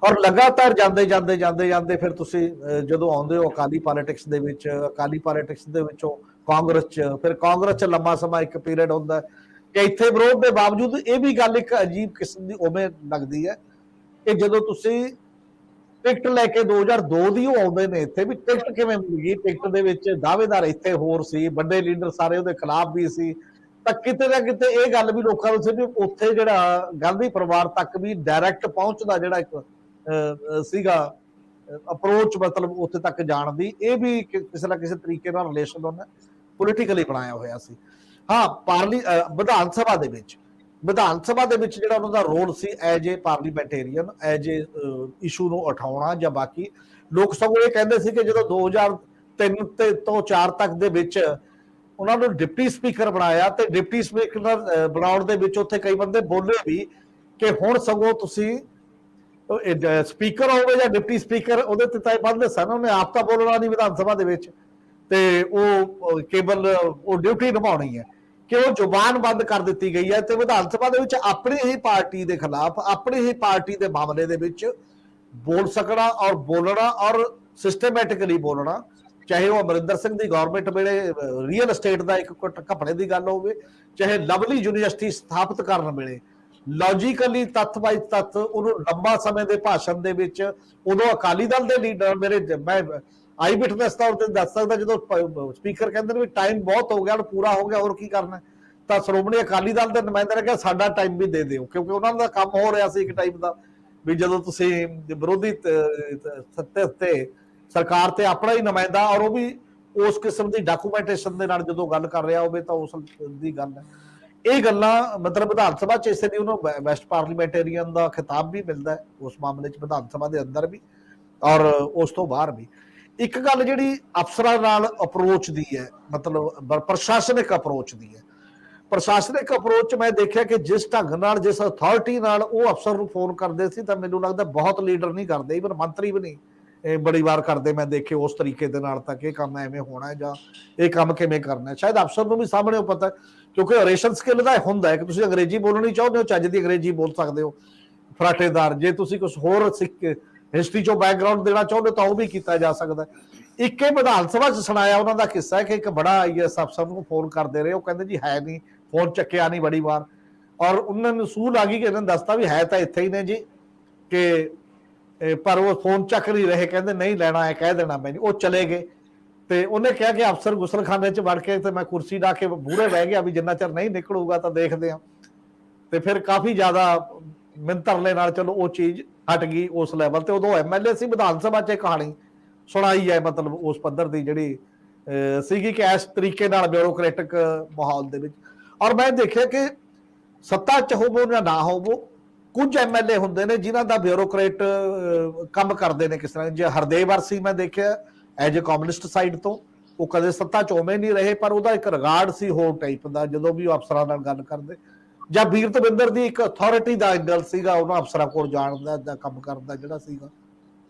ਔਰ ਲਗਾਤਾਰ ਜਾਂਦੇ ਜਾਂਦੇ ਜਾਂਦੇ ਜਾਂਦੇ ਫਿਰ ਤੁਸੀਂ ਜਦੋਂ ਆਉਂਦੇ ਹੋ ਅਕਾਲੀ ਪੋਲਿਟਿਕਸ ਦੇ ਵਿੱਚ, ਅਕਾਲੀ ਪੋਲਿਟਿਕਸ ਦੇ ਵਿੱਚੋਂ ਕਾਂਗਰਸ 'ਚ, ਫਿਰ ਕਾਂਗਰਸ 'ਚ ਲੰਮਾ ਸਮਾਂ ਇੱਕ ਪੀਰੀਅਡ ਹੁੰਦਾ ਕਿ ਇੱਥੇ ਵਿਰੋਧ ਦੇ ਬਾਵਜੂਦ ਇਹ ਵੀ ਗੱਲ ਇੱਕ ਅਜੀਬ ਕਿਸਮ ਦੀ ਉਵੇਂ ਲੱਗਦੀ ਹੈ ਕਿ ਜਦੋਂ ਤੁਸੀਂ ਟਿਕਟ ਲੈ ਕੇ 2002 ਦੀ ਉਹ ਆਉਂਦੇ ਨੇ ਇੱਥੇ, ਵੀ ਟਿਕਟ ਕਿਵੇਂ ਮਿਲ ਗਈ, ਟਿਕਟ ਦੇ ਵਿੱਚ ਦਾਅਵੇਦਾਰ ਇੱਥੇ ਹੋਰ ਸੀ, ਵੱਡੇ ਲੀਡਰ ਸਾਰੇ ਉਹਦੇ ਖਿਲਾਫ ਵੀ ਸੀ, ਤਾਂ ਕਿਤੇ ਨਾ ਕਿਤੇ ਇਹ ਗੱਲ ਵੀ ਲੋਕਾਂ ਨੂੰ ਸੀ ਵੀ ਉੱਥੇ ਜਿਹੜਾ ਗਾਂਧੀ ਪਰਿਵਾਰ ਤੱਕ ਵੀ ਡਾਇਰੈਕਟ ਪਹੁੰਚਦਾ ਜਿਹੜਾ ਇੱਕ ਸੀਗਾ ਅਪਰੋਚ, ਮਤਲਬ ਉੱਥੇ ਤੱਕ ਜਾਣ ਦੀ, ਇਹ ਵੀ ਕਿਸੇ ਨਾ ਕਿਸੇ ਤਰੀਕੇ ਨਾਲ ਰਿਲੇਸ਼ਨ ਉਹਨੇ ਪੋਲੀਟੀਕਲੀ ਬਣਾਇਆ ਹੋਇਆ ਸੀ। ਹਾਂ, ਵਿਧਾਨ ਸਭਾ ਦੇ ਵਿੱਚ ਜਿਹੜਾ ਉਹਨਾਂ ਦਾ ਰੋਲ ਸੀ as a parliamentarian, as a issue ਨੂੰ ਉਠਾਉਣਾ, ਜਾਂ ਬਾਕੀ ਲੋਕ ਸਗੋਂ ਇਹ ਕਹਿੰਦੇ ਸੀ ਕਿ ਜਦੋਂ 2003 ਤੋਂ 4 ਤੱਕ ਦੇ ਵਿੱਚ ਉਹਨਾਂ ਨੂੰ ਡਿਪਟੀ ਸਪੀਕਰ ਬਣਾਇਆ, ਤੇ ਡਿਪਟੀ ਸਪੀਕਰ ਬਣਾਉਣ ਦੇ ਵਿੱਚ ਉੱਥੇ ਕਈ ਬੰਦੇ ਬੋਲੇ ਵੀ ਕਿ ਹੁਣ ਸਗੋਂ ਤੁਸੀਂ ਸਪੀਕਰ ਹੋਵੇ ਜਾਂ ਡਿਪਟੀ ਸਪੀਕਰ, ਉਹਦੇ ਤੇ ਤਾਂ ਇਹ ਬੰਦੇ ਸਨ, ਉਹਨੇ ਆਪ ਤਾਂ ਬੋਲਣਾ ਨਹੀਂ ਵਿਧਾਨ ਸਭਾ ਦੇ ਵਿੱਚ, ਤੇ ਉਹ ਕੇਵਲ ਉਹ ਡਿਊਟੀ ਨਿਭਾਉਣੀ ਹੈ, ਕਿ ਉਹ ਜ਼ੁਬਾਨ ਬੰਦ ਕਰ ਦਿੱਤੀ ਗਈ ਹੈ। ਤੇ ਵਿਧਾਨ ਸਭਾ ਦੇ ਵਿੱਚ ਆਪਣੀ ਹੀ ਪਾਰਟੀ ਦੇ ਖਿਲਾਫ, ਆਪਣੀ ਹੀ ਪਾਰਟੀ ਦੇ ਮਾਮਲੇ ਦੇ ਵਿੱਚ ਬੋਲ ਸਕਣਾ ਔਰ ਬੋਲਣਾ, ਔਰ ਸਿਸਟਮੈਟਿਕਲੀ ਬੋਲਣਾ, ਚਾਹੇ ਉਹ ਅਮਰਿੰਦਰ ਸਿੰਘ ਦੀ ਗਵਰਨਮੈਂਟ ਵੇਲੇ ਰੀਅਲ ਐਸਟੇਟ ਦਾ ਇੱਕ ਘਪਲੇ ਦੀ ਗੱਲ ਹੋਵੇ, ਚਾਹੇ ਲਵਲੀ ਯੂਨੀਵਰਸਿਟੀ ਸਥਾਪਿਤ ਕਰਨ ਵੇਲੇ ਲੌਜੀਕਲੀ ਤੱਥ ਬਾਈ ਤੱਥ ਉਹਨੂੰ ਲੰਬਾ ਸਮੇਂ ਦੇ ਭਾਸ਼ਣ ਦੇ ਵਿੱਚ, ਉਦੋਂ ਅਕਾਲੀ ਦਲ ਦੇ ਲੀਡਰ ਮੈਂ ਆਈ ਵਿਟਨੈਸ ਤੌਰ ਤੇ ਦੱਸ ਸਕਦਾ, ਜਦੋਂ ਸਪੀਕਰ ਕਹਿੰਦੇ ਨੇ ਵੀ ਟਾਈਮ ਬਹੁਤ ਹੋ ਗਿਆ, ਪੂਰਾ ਹੋ ਗਿਆ, ਹੋਰ ਕੀ ਕਰਨਾ, ਤਾਂ ਸ਼੍ਰੋਮਣੀ ਅਕਾਲੀ ਦਲ ਦੇ ਨੁਮਾਇੰਦੇ ਨੇ ਕਿਹਾ ਸਾਡਾ ਟਾਈਮ ਵੀ ਦੇ ਦਿਓ, ਕਿਉਂਕਿ ਉਹਨਾਂ ਦਾ ਕੰਮ ਹੋ ਰਿਹਾ ਸੀ ਇੱਕ ਟਾਈਪ ਦਾ ਵੀ ਜਦੋਂ ਤੁਸੀਂ ਵਿਰੋਧੀ ਸੱਤੇ ਉੱਤੇ ਸਰਕਾਰ ਤੇ ਆਪਣਾ ਹੀ ਨੁਮਾਇੰਦਾ, ਔਰ ਉਹ ਵੀ ਉਸ ਕਿਸਮ ਦੀ ਡਾਕੂਮੈਂਟੇਸ਼ਨ ਦੇ ਨਾਲ ਜਦੋਂ ਗੱਲ ਕਰ ਰਿਹਾ ਹੋਵੇ ਤਾਂ ਉਸ ਦੀ ਗੱਲ ਹੈ। ਇਹ ਗੱਲਾਂ ਮਤਲਬ ਵਿਧਾਨ ਸਭਾ 'ਚ ਇਸੇ ਲਈ ਉਹਨੂੰ ਬੈਸਟ ਪਾਰਲੀਮੈਂਟੇਰੀਅਨ ਦਾ ਖਿਤਾਬ ਵੀ ਮਿਲਦਾ ਹੈ ਉਸ ਮਾਮਲੇ 'ਚ, ਵਿਧਾਨ ਸਭਾ ਦੇ ਅੰਦਰ ਵੀ ਔਰ ਉਸ ਤੋਂ ਬਾਹਰ ਵੀ। ਇੱਕ ਗੱਲ ਜਿਹੜੀ ਅਫਸਰਾਂ ਨਾਲ ਅਪਰੋਚ ਦੀ ਹੈ, ਮਤਲਬ ਪ੍ਰਸ਼ਾਸਨਿਕ ਅਪਰੋਚ ਦੀ ਹੈ, ਪ੍ਰਸ਼ਾਸਨਿਕ ਅਪਰੋਚ ਮੈਂ ਦੇਖਿਆ ਕਿ ਜਿਸ ਢੰਗ ਨਾਲ, ਜਿਸ ਅਥਾਰਟੀ ਨਾਲ ਉਹ ਅਫਸਰ ਨੂੰ ਫੋਨ ਕਰਦੇ ਸੀ, ਤਾਂ ਮੈਨੂੰ ਲੱਗਦਾ ਬਹੁਤ ਲੀਡਰ ਨਹੀਂ ਕਰਦੇ, ਈਵਨ ਮੰਤਰੀ ਵੀ ਨਹੀਂ ਬੜੀ ਵਾਰ ਕਰਦੇ ਮੈਂ ਦੇਖੇ ਉਸ ਤਰੀਕੇ ਦੇ ਨਾਲ, ਤਾਂ ਕਿ ਇਹ ਕੰਮ ਐਵੇਂ ਹੋਣਾ ਜਾਂ ਇਹ ਕੰਮ ਕਿਵੇਂ ਕਰਨਾ। ਸ਼ਾਇਦ ਅਫਸਰ ਨੂੰ ਵੀ ਸਾਹਮਣੇ ਪਤਾ, ਕਿਉਂਕਿ ਓਰੇਸ਼ਨ ਸਕਿੱਲ ਦਾ ਹੁੰਦਾ ਹੈ ਕਿ ਤੁਸੀਂ ਅੰਗਰੇਜ਼ੀ ਬੋਲਣੀ ਚਾਹੁੰਦੇ ਹੋ, ਚੱਜ ਦੀ ਅੰਗਰੇਜ਼ੀ ਬੋਲ ਸਕਦੇ ਹੋ ਫਰਾਟੇਦਾਰ, ਜੇ ਤੁਸੀਂ ਕੁਝ ਹੋਰ ਹਿਸਟਰੀ ਚੋਂ ਬੈਕਗ੍ਰਾਉਂਡ ਦੇਣਾ ਚਾਹੁੰਦੇ ਤਾਂ ਉਹ ਵੀ ਕੀਤਾ ਜਾ ਸਕਦਾ। ਇੱਕ ਇਹ ਵਿਧਾਨ ਸਭਾ 'ਚ ਸੁਣਾਇਆ ਉਹਨਾਂ ਦਾ ਕਿੱਸਾ ਹੈ ਕਿ ਇੱਕ ਬੜਾ IAS ਅਫਸਰ ਨੂੰ ਫੋਨ ਕਰਦੇ ਰਹੇ, ਉਹ ਕਹਿੰਦੇ ਜੀ ਹੈ ਨਹੀਂ, ਫੋਨ ਚੱਕਿਆ ਨਹੀਂ ਬੜੀ ਵਾਰ, ਔਰ ਉਹਨਾਂ ਨੂੰ ਸੂਲ ਆ ਗਈ ਕਿ ਇਹਨਾਂ ਨੇ ਦੱਸਤਾ ਵੀ ਹੈ ਤਾਂ ਇੱਥੇ ਹੀ ਨੇ ਜੀ, ਕਿ ਪਰ ਉਹ ਫੋਨ ਚੱਕ ਨਹੀਂ ਰਹੇ, ਕਹਿੰਦੇ ਨਹੀਂ ਲੈਣਾ ਹੈ ਕਹਿ ਦੇਣਾ ਮੈਂ, ਉਹ ਚਲੇ ਗਏ। ਤੇ ਉਹਨੇ ਕਿਹਾ ਕਿ ਅਫਸਰ ਗੁਸਲਖਾਨੇ 'ਚ ਵੜ ਕੇ ਤੇ ਮੈਂ ਕੁਰਸੀ ਢਾ ਕੇ ਮੂਹਰੇ ਬਹਿ ਗਿਆ ਵੀ ਜਿੰਨਾ ਚਿਰ ਨਹੀਂ ਨਿਕਲੂਗਾ ਤਾਂ ਦੇਖਦੇ ਹਾਂ। ਤੇ ਫਿਰ ਕਾਫੀ ਜ਼ਿਆਦਾ ਮਿੰਤਰਲੇ ਨਾਲ ਚਲੋ ਉਹ ਚੀਜ਼ ਹਟ ਗਈ ਉਸ ਲੈਵਲ ਤੇ। ਉਦੋਂ MLA ਸੀ, ਵਿਧਾਨ ਸਭਾ 'ਚ ਕਹਾਣੀ ਸੁਣਾਈ ਹੈ, ਮਤਲਬ ਉਸ ਪੱਧਰ ਦੀ ਜਿਹੜੀ ਸੀਗੀ ਕਿ ਇਸ ਤਰੀਕੇ ਨਾਲ ਬਿਊਰੋਕ੍ਰੈਟਿਕ ਮਾਹੌਲ ਦੇ ਵਿੱਚ। ਔਰ ਮੈਂ ਦੇਖਿਆ ਕਿ ਸੱਤਾ 'ਚ ਹੋਵੋ ਜਾਂ ਨਾ ਹੋਵੋ, ਕੁਝ ਐਮਐਲਏ ਹੁੰਦੇ ਨੇ ਜਿਨ੍ਹਾਂ ਦਾ ਬਿਊਰੋਕਰੇਟ ਕੰਮ ਕਰਦੇ ਨੇ ਕਿਸ ਤਰ੍ਹਾਂ। ਜੇ ਹਰਦੇਵ ਅਰਸੀ ਮੈਂ ਦੇਖਿਆ ਐਜ ਏ ਕਮਿਊਨਿਸਟ ਸਾਈਡ ਤੋਂ, ਉਹ ਕਦੇ ਸੱਤਾ ਚ ਉਵੇਂ ਨਹੀਂ ਰਹੇ, ਪਰ ਉਹਦਾ ਇੱਕ ਰਿਗਾਰਡ ਸੀ ਹੋਰ ਟਾਈਪ ਦਾ ਜਦੋਂ ਵੀ ਉਹ ਅਫਸਰਾਂ ਨਾਲ ਗੱਲ ਕਰਦੇ। ਜਾਂ ਵੀਰ ਤਵਿੰਦਰ ਦੀ ਇੱਕ ਅਥਾਰਟੀ ਦਾ ਐਂਗਲ ਸੀਗਾ, ਉਹਨਾਂ ਅਫਸਰਾਂ ਕੋਲ ਜਾਣ ਦਾ ਕੰਮ ਕਰਨ ਦਾ ਜਿਹੜਾ ਸੀਗਾ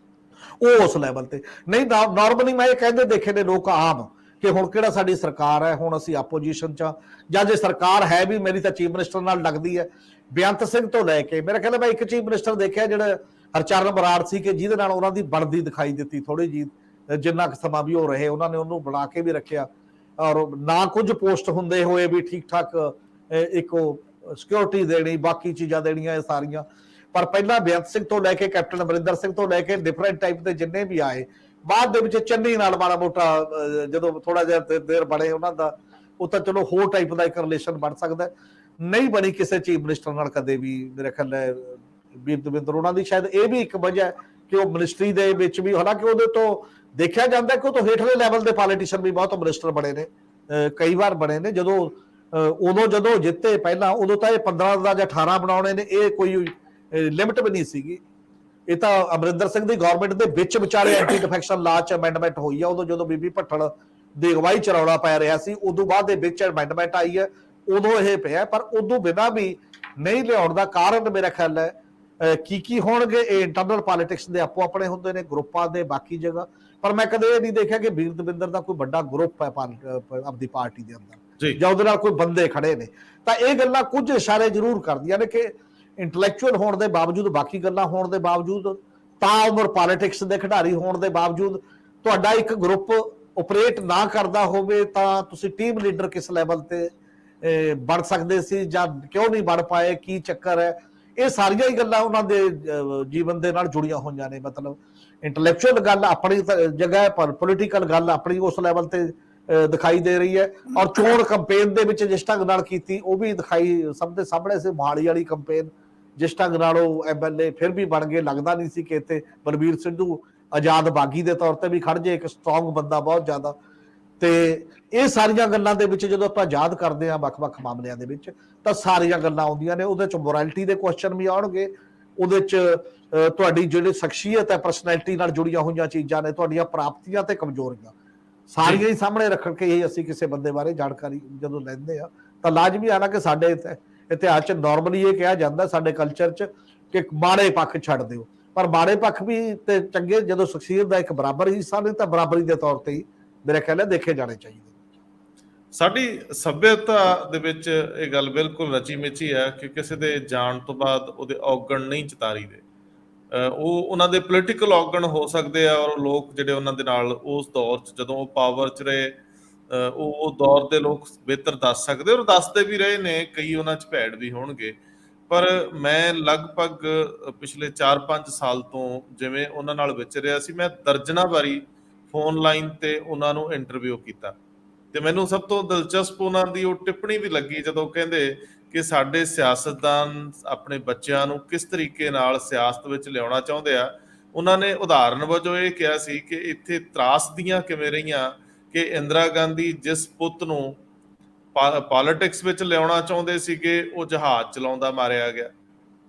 ਉਹ ਉਸ ਲੈਵਲ ਤੇ ਨਹੀਂ। ਨਾਰਮਲੀ ਮੈਂ ਇਹ ਕਹਿੰਦੇ ਦੇਖੇ ਨੇ ਲੋਕ ਆਮ ਕਿ ਹੁਣ ਕਿਹੜਾ ਸਾਡੀ ਸਰਕਾਰ ਹੈ, ਹੁਣ ਅਸੀਂ ਆਪੋਜੀਸ਼ਨ ਚ, ਜਾਂ ਜੇ ਸਰਕਾਰ ਹੈ ਵੀ ਮੇਰੀ ਤਾਂ ਚੀਫ ਮਿਨਿਸਟਰ ਨਾਲ ਲੱਗਦੀ ਹੈ। ਬੇਅੰਤ ਸਿੰਘ ਤੋਂ ਲੈ ਕੇ ਮੇਰਾ ਕਹਿੰਦਾ, ਮੈਂ ਇੱਕ ਚੀਫ ਮਿਨਿਸਟਰ ਦੇਖਿਆ ਜਿਹੜਾ ਹਰਚਰਨ ਬਰਾੜ ਸੀ, ਕਿ ਜਿਹਦੇ ਨਾਲ ਉਹਨਾਂ ਦੀ ਬਣਦੀ ਦਿਖਾਈ ਦਿੱਤੀ ਥੋੜੀ ਜੀ, ਜਿੰਨਾ ਕੁ ਸਮਾਂ ਵੀ ਉਹ ਰਹੇ ਉਹਨਾਂ ਨੇ ਉਹਨੂੰ ਬਣਾ ਕੇ ਵੀ ਰੱਖਿਆ, ਔਰ ਨਾ ਕੁਝ ਪੋਸਟ ਹੁੰਦੇ ਹੋਏ ਵੀ ਠੀਕ ਠਾਕ ਇੱਕ ਸਿਕਿਉਰਿਟੀ ਦੇਣੀ, ਬਾਕੀ ਚੀਜ਼ਾਂ ਦੇਣੀਆਂ ਇਹ ਸਾਰੀਆਂ। ਪਰ ਪਹਿਲਾਂ ਬੇਅੰਤ ਸਿੰਘ ਤੋਂ ਲੈ ਕੇ ਕੈਪਟਨ ਅਮਰਿੰਦਰ ਸਿੰਘ ਤੋਂ ਲੈ ਕੇ ਡਿਫਰੈਂਟ ਟਾਈਪ ਦੇ ਜਿੰਨੇ ਵੀ ਆਏ, ਬਾਅਦ ਦੇ ਵਿੱਚ ਚੰਨੀ ਨਾਲ ਮਾੜਾ ਮੋਟਾ ਜਦੋਂ ਥੋੜਾ ਜਿਹਾ ਦੇਰ ਬਣੇ ਉਹਨਾਂ ਦਾ, ਉਹ ਤਾਂ ਚਲੋ ਹੋਰ ਟਾਈਪ ਦਾ ਇੱਕ ਰਿਲੇਸ਼ਨ ਬਣ ਸਕਦਾ, ਨਹੀਂ ਬਣੀ ਕਿਸੇ ਚੀਫ ਮਿਨਿਸਟਰ ਨਾਲ ਕਦੇ ਵੀ। ਮੇਰੇ ਖਿਆਲ ਹੈ ਵੀਰ ਦਵਿੰਦਰ ਉਹਨਾਂ ਦੀ ਸ਼ਾਇਦ ਇਹ ਵੀ ਇੱਕ ਵਜ੍ਹਾ ਹੈ ਕਿ ਉਹ ਮਿਨਿਸਟਰੀ ਦੇ ਵਿੱਚ ਵੀ, ਹਾਲਾਂਕਿ ਉਹਦੇ ਤੋਂ ਦੇਖਿਆ ਜਾਂਦਾ ਕਿ ਉਹ ਤੋਂ ਹੇਠਲੇ ਲੈਵਲ ਦੇ ਪੋਲੀਟੀਸ਼ੀਅਨ ਵੀ ਬਹੁਤ ਮਿਨਿਸਟਰ ਬਣੇ ਨੇ, ਕਈ ਵਾਰ ਬਣੇ ਨੇ। ਉਦੋਂ ਜਦੋਂ ਜਿੱਤੇ ਪਹਿਲਾਂ, ਉਦੋਂ ਤਾਂ ਇਹ 15 ਦਾ ਜਾਂ 18 ਬਣਾਉਣੇ ਨੇ, ਇਹ ਕੋਈ ਲਿਮਟ ਵੀ ਨਹੀਂ ਸੀਗੀ। ਇਹ ਤਾਂ ਅਮਰਿੰਦਰ ਸਿੰਘ ਦੀ ਗਵਰਨਮੈਂਟ ਦੇ ਵਿੱਚ ਵਿਚਾਲੇ ਐਂਟੀ ਡਿਫੈਕਸ਼ਨ ਲਾ ਚ ਅਮੈਂਡਮੈਂਟ ਹੋਈ ਆ, ਉਦੋਂ ਜਦੋਂ ਬੀਬੀ ਭੱਠਲ ਦੀ ਅਗਵਾਈ ਚ ਰੌਲਾ ਪੈ ਰਿਹਾ ਸੀ, ਉਦੋਂ ਬਾਅਦ ਦੇ ਵਿੱਚ ਅਮੈਂਡਮੈਂਟ ਆਈ ਹੈ, ਉਦੋਂ ਇਹ ਪਿਆ। ਪਰ ਉਦੋਂ ਬਿਨਾਂ ਵੀ ਨਹੀਂ ਲਿਆਉਣ ਦਾ ਕਾਰਨ ਮੇਰਾ ਖਿਆਲ ਹੈ ਕੀ ਹੋਣਗੇ, ਇਹ ਇੰਟਰਨਲ ਪੋਲਿਟਿਕਸ ਦੇ ਆਪੋ ਆਪਣੇ ਹੁੰਦੇ ਨੇ, ਗਰੁੱਪਾਂ ਦੇ ਬਾਕੀ ਜਗ੍ਹਾ। ਪਰ ਮੈਂ ਕਦੇ ਇਹ ਨਹੀਂ ਦੇਖਿਆ ਕਿ ਵੀਰ ਦਵਿੰਦਰ ਦਾ ਕੋਈ ਵੱਡਾ ਗਰੁੱਪ ਹੈ ਆਪਣੀ ਪਾਰਟੀ ਦੇ ਅੰਦਰ, ਜਾਂ ਉਹਦੇ ਨਾਲ ਕੋਈ ਬੰਦੇ ਖੜੇ ਨੇ। ਤਾਂ ਇਹ ਗੱਲਾਂ ਕੁਝ ਇਸ਼ਾਰੇ ਜ਼ਰੂਰ ਕਰਦੀਆਂ ਨੇ ਕਿ ਇੰਟੈਲੈਕਚੁਅਲ ਹੋਣ ਦੇ ਬਾਵਜੂਦ, ਬਾਕੀ ਗੱਲਾਂ ਹੋਣ ਦੇ ਬਾਵਜੂਦ, ਤਾਂ ਉਮਰ ਪੋਲਿਟਿਕਸ ਦੇ ਖਿਡਾਰੀ ਹੋਣ ਦੇ ਬਾਵਜੂਦ, ਤੁਹਾਡਾ ਇੱਕ ਗਰੁੱਪ ਓਪਰੇਟ ਨਾ ਕਰਦਾ ਹੋਵੇ ਤਾਂ ਤੁਸੀਂ ਟੀਮ ਲੀਡਰ ਕਿਸ ਲੈਵਲ ਤੇ ਬਣ ਸਕਦੇ ਸੀ, ਜਾਂ ਕਿਉਂ ਨਹੀਂ ਬਣ ਪਾਏ, ਕੀ ਚੱਕਰ ਹੈ। ਇਹ ਸਾਰੀਆਂ ਹੀ ਗੱਲਾਂ ਉਹਨਾਂ ਦੇ ਜੀਵਨ ਦੇ ਨਾਲ ਜੁੜੀਆਂ ਹੋਈਆਂ ਨੇ। ਮਤਲਬ ਇੰਟੈਲੈਕਚੁਅਲ ਗੱਲ ਆਪਣੀ ਜਗ੍ਹਾ ਹੈ, ਪਰ ਪੋਲੀਟੀਕਲ ਗੱਲ ਆਪਣੀ ਉਸ ਲੈਵਲ ਤੇ ਦਿਖਾਈ ਦੇ ਰਹੀ ਹੈ। ਔਰ ਚੋਣ ਕੰਪੇਨ ਦੇ ਵਿੱਚ ਜਿਸ ਢੰਗ ਨਾਲ ਕੀਤੀ, ਉਹ ਵੀ ਦਿਖਾਈ ਸਭ ਦੇ ਸਾਹਮਣੇ ਸੀ। ਮੋਹਾਲੀ ਵਾਲੀ ਕੰਪੇਨ ਜਿਸ ਢੰਗ ਨਾਲ ਉਹ ਐਮਐਲਏ ਫਿਰ ਵੀ ਬਣ ਗਏ, ਲੱਗਦਾ ਨਹੀਂ ਸੀ ਕਿ ਇੱਥੇ ਬਲਬੀਰ ਸਿੱਧੂ ਆਜ਼ਾਦ ਬਾਗੀ ਦੇ ਤੌਰ ਤੇ ਵੀ ਖੜ ਜੇ, ਇੱਕ ਸਟਰੋਂਗ ਬੰਦਾ ਬਹੁਤ ਜ਼ਿਆਦਾ। ਤੇ ਇਹ ਸਾਰੀਆਂ ਗੱਲਾਂ ਦੇ ਵਿੱਚ ਜਦੋਂ ਆਪਾਂ ਯਾਦ ਕਰਦੇ ਹਾਂ ਵੱਖ-ਵੱਖ ਮਾਮਲਿਆਂ ਦੇ ਵਿੱਚ, ਤਾਂ ਸਾਰੀਆਂ ਗੱਲਾਂ ਆਉਂਦੀਆਂ ਨੇ। ਉਹਦੇ ਚ ਮੋਰੈਲਿਟੀ ਦੇ ਕੁਐਸਚਨ ਵੀ ਆਉਣਗੇ, ਉਹਦੇ ਚ ਤੁਹਾਡੀ ਜਿਹੜੀ ਸ਼ਖਸੀਅਤ ਹੈ, ਪਰਸਨੈਲਿਟੀ ਨਾਲ ਜੁੜੀਆਂ ਹੋਈਆਂ ਚੀਜ਼ਾਂ ਨੇ, ਤੁਹਾਡੀਆਂ ਪ੍ਰਾਪਤੀਆਂ ਤੇ ਕਮਜ਼ੋਰੀਆਂ, ਸਾਰੀਆਂ ਹੀ ਸਾਹਮਣੇ ਰੱਖ ਕੇ ਹੀ ਅਸੀਂ ਕਿਸੇ ਬੰਦੇ ਬਾਰੇ ਜਾਣਕਾਰੀ ਜਦੋਂ ਲੈਂਦੇ ਆ ਤਾਂ ਲਾਜ਼ਮੀ ਆਣਾ ਕਿ ਸਾਡੇ ਇਤਿਹਾਸ ਚ ਨਾਰਮਲੀ ਇਹ ਕਿਹਾ ਜਾਂਦਾ ਸਾਡੇ ਕਲਚਰ ਚ ਕਿ ਮਾੜੇ ਪੱਖ ਛੱਡ ਦਿਓ, ਪਰ ਮਾੜੇ ਪੱਖ ਵੀ ਤੇ ਚੰਗੇ ਜਦੋਂ ਸ਼ਖਸੀਅਤ ਦਾ ਇੱਕ ਬਰਾਬਰ ਹਿੱਸਾ ਨੇ ਤਾਂ ਬਰਾਬਰੀ ਦੇ ਤੌਰ ਤੇ ਹੀ ਮੇਰੇ ਖਿਆਲ ਹੈ ਦੇਖੇ ਜਾਣੇ ਚਾਹੀਦੇ। ਸਾਡੀ ਸੱਭਿਅਤਾ ਦੇ ਵਿੱਚ ਇਹ ਗੱਲ ਬਿਲਕੁਲ ਰਚੀ ਮਿਚੀ ਹੈ ਕਿ ਕਿਸੇ ਦੇ ਜਾਣ ਤੋਂ ਬਾਅਦ ਉਹਦੇ ਔਗਣ ਨਹੀਂ ਚਤਾਰੀ ਦੇ। ਉਹ ਉਹਨਾਂ ਦੇ ਪੋਲੀਟੀਕਲ ਔਗਣ ਹੋ ਸਕਦੇ ਆ, ਔਰ ਲੋਕ ਜਿਹੜੇ ਉਹਨਾਂ ਦੇ ਨਾਲ ਉਸ ਦੌਰ 'ਚ ਜਦੋਂ ਉਹ ਪਾਵਰ 'ਚ ਰਹੇ, ਉਹ ਦੌਰ ਦੇ ਲੋਕ ਬਿਹਤਰ ਦੱਸ ਸਕਦੇ, ਔਰ ਦੱਸਦੇ ਵੀ ਰਹੇ ਨੇ। ਕਈ ਉਹਨਾਂ 'ਚ ਭੈੜ ਵੀ ਹੋਣਗੇ, ਪਰ ਮੈਂ ਲਗਭਗ ਪਿਛਲੇ 4-5 ਸਾਲ ਤੋਂ ਜਿਵੇਂ ਉਹਨਾਂ ਨਾਲ ਵਿਚਰਿਆ ਸੀ, ਮੈਂ ਦਰਜਨਾਂ ਵਾਰੀ ਫੋਨ ਲਾਈਨ ਤੇ ਉਹਨਾਂ ਨੂੰ ਇੰਟਰਵਿਊ ਕੀਤਾ। ਤੇ ਮੈਨੂੰ ਸਭ ਤੋਂ ਦਿਲਚਸਪ ਉਹਨਾਂ ਦੀ ਉਹ ਟਿੱਪਣੀ ਵੀ ਲੱਗੀ ਜਦੋਂ ਕਹਿੰਦੇ ਕਿ ਸਾਡੇ ਸਿਆਸਤਦਾਨ ਆਪਣੇ ਬੱਚਿਆਂ ਨੂੰ ਕਿਸ ਤਰੀਕੇ ਨਾਲ ਸਿਆਸਤ ਵਿੱਚ ਲਿਆਉਣਾ ਚਾਹੁੰਦੇ ਆ। ਉਹਨਾਂ ਨੇ ਉਦਾਹਰਨ ਵਜੋਂ ਇਹ ਕਿਹਾ ਸੀ ਕਿ ਇੱਥੇ ਤਰਾਸਦੀਆਂ ਕਿਵੇਂ ਰਹੀਆਂ ਕਿ ਇੰਦਰਾ ਗਾਂਧੀ ਜਿਸ ਪੁੱਤ ਨੂੰ ਪੋਲਿਟਿਕਸ ਵਿੱਚ ਲਿਆਉਣਾ ਚਾਹੁੰਦੇ ਸੀਗੇ, ਉਹ ਜਹਾਜ਼ ਚਲਾਉਂਦਾ ਮਾਰਿਆ ਗਿਆ,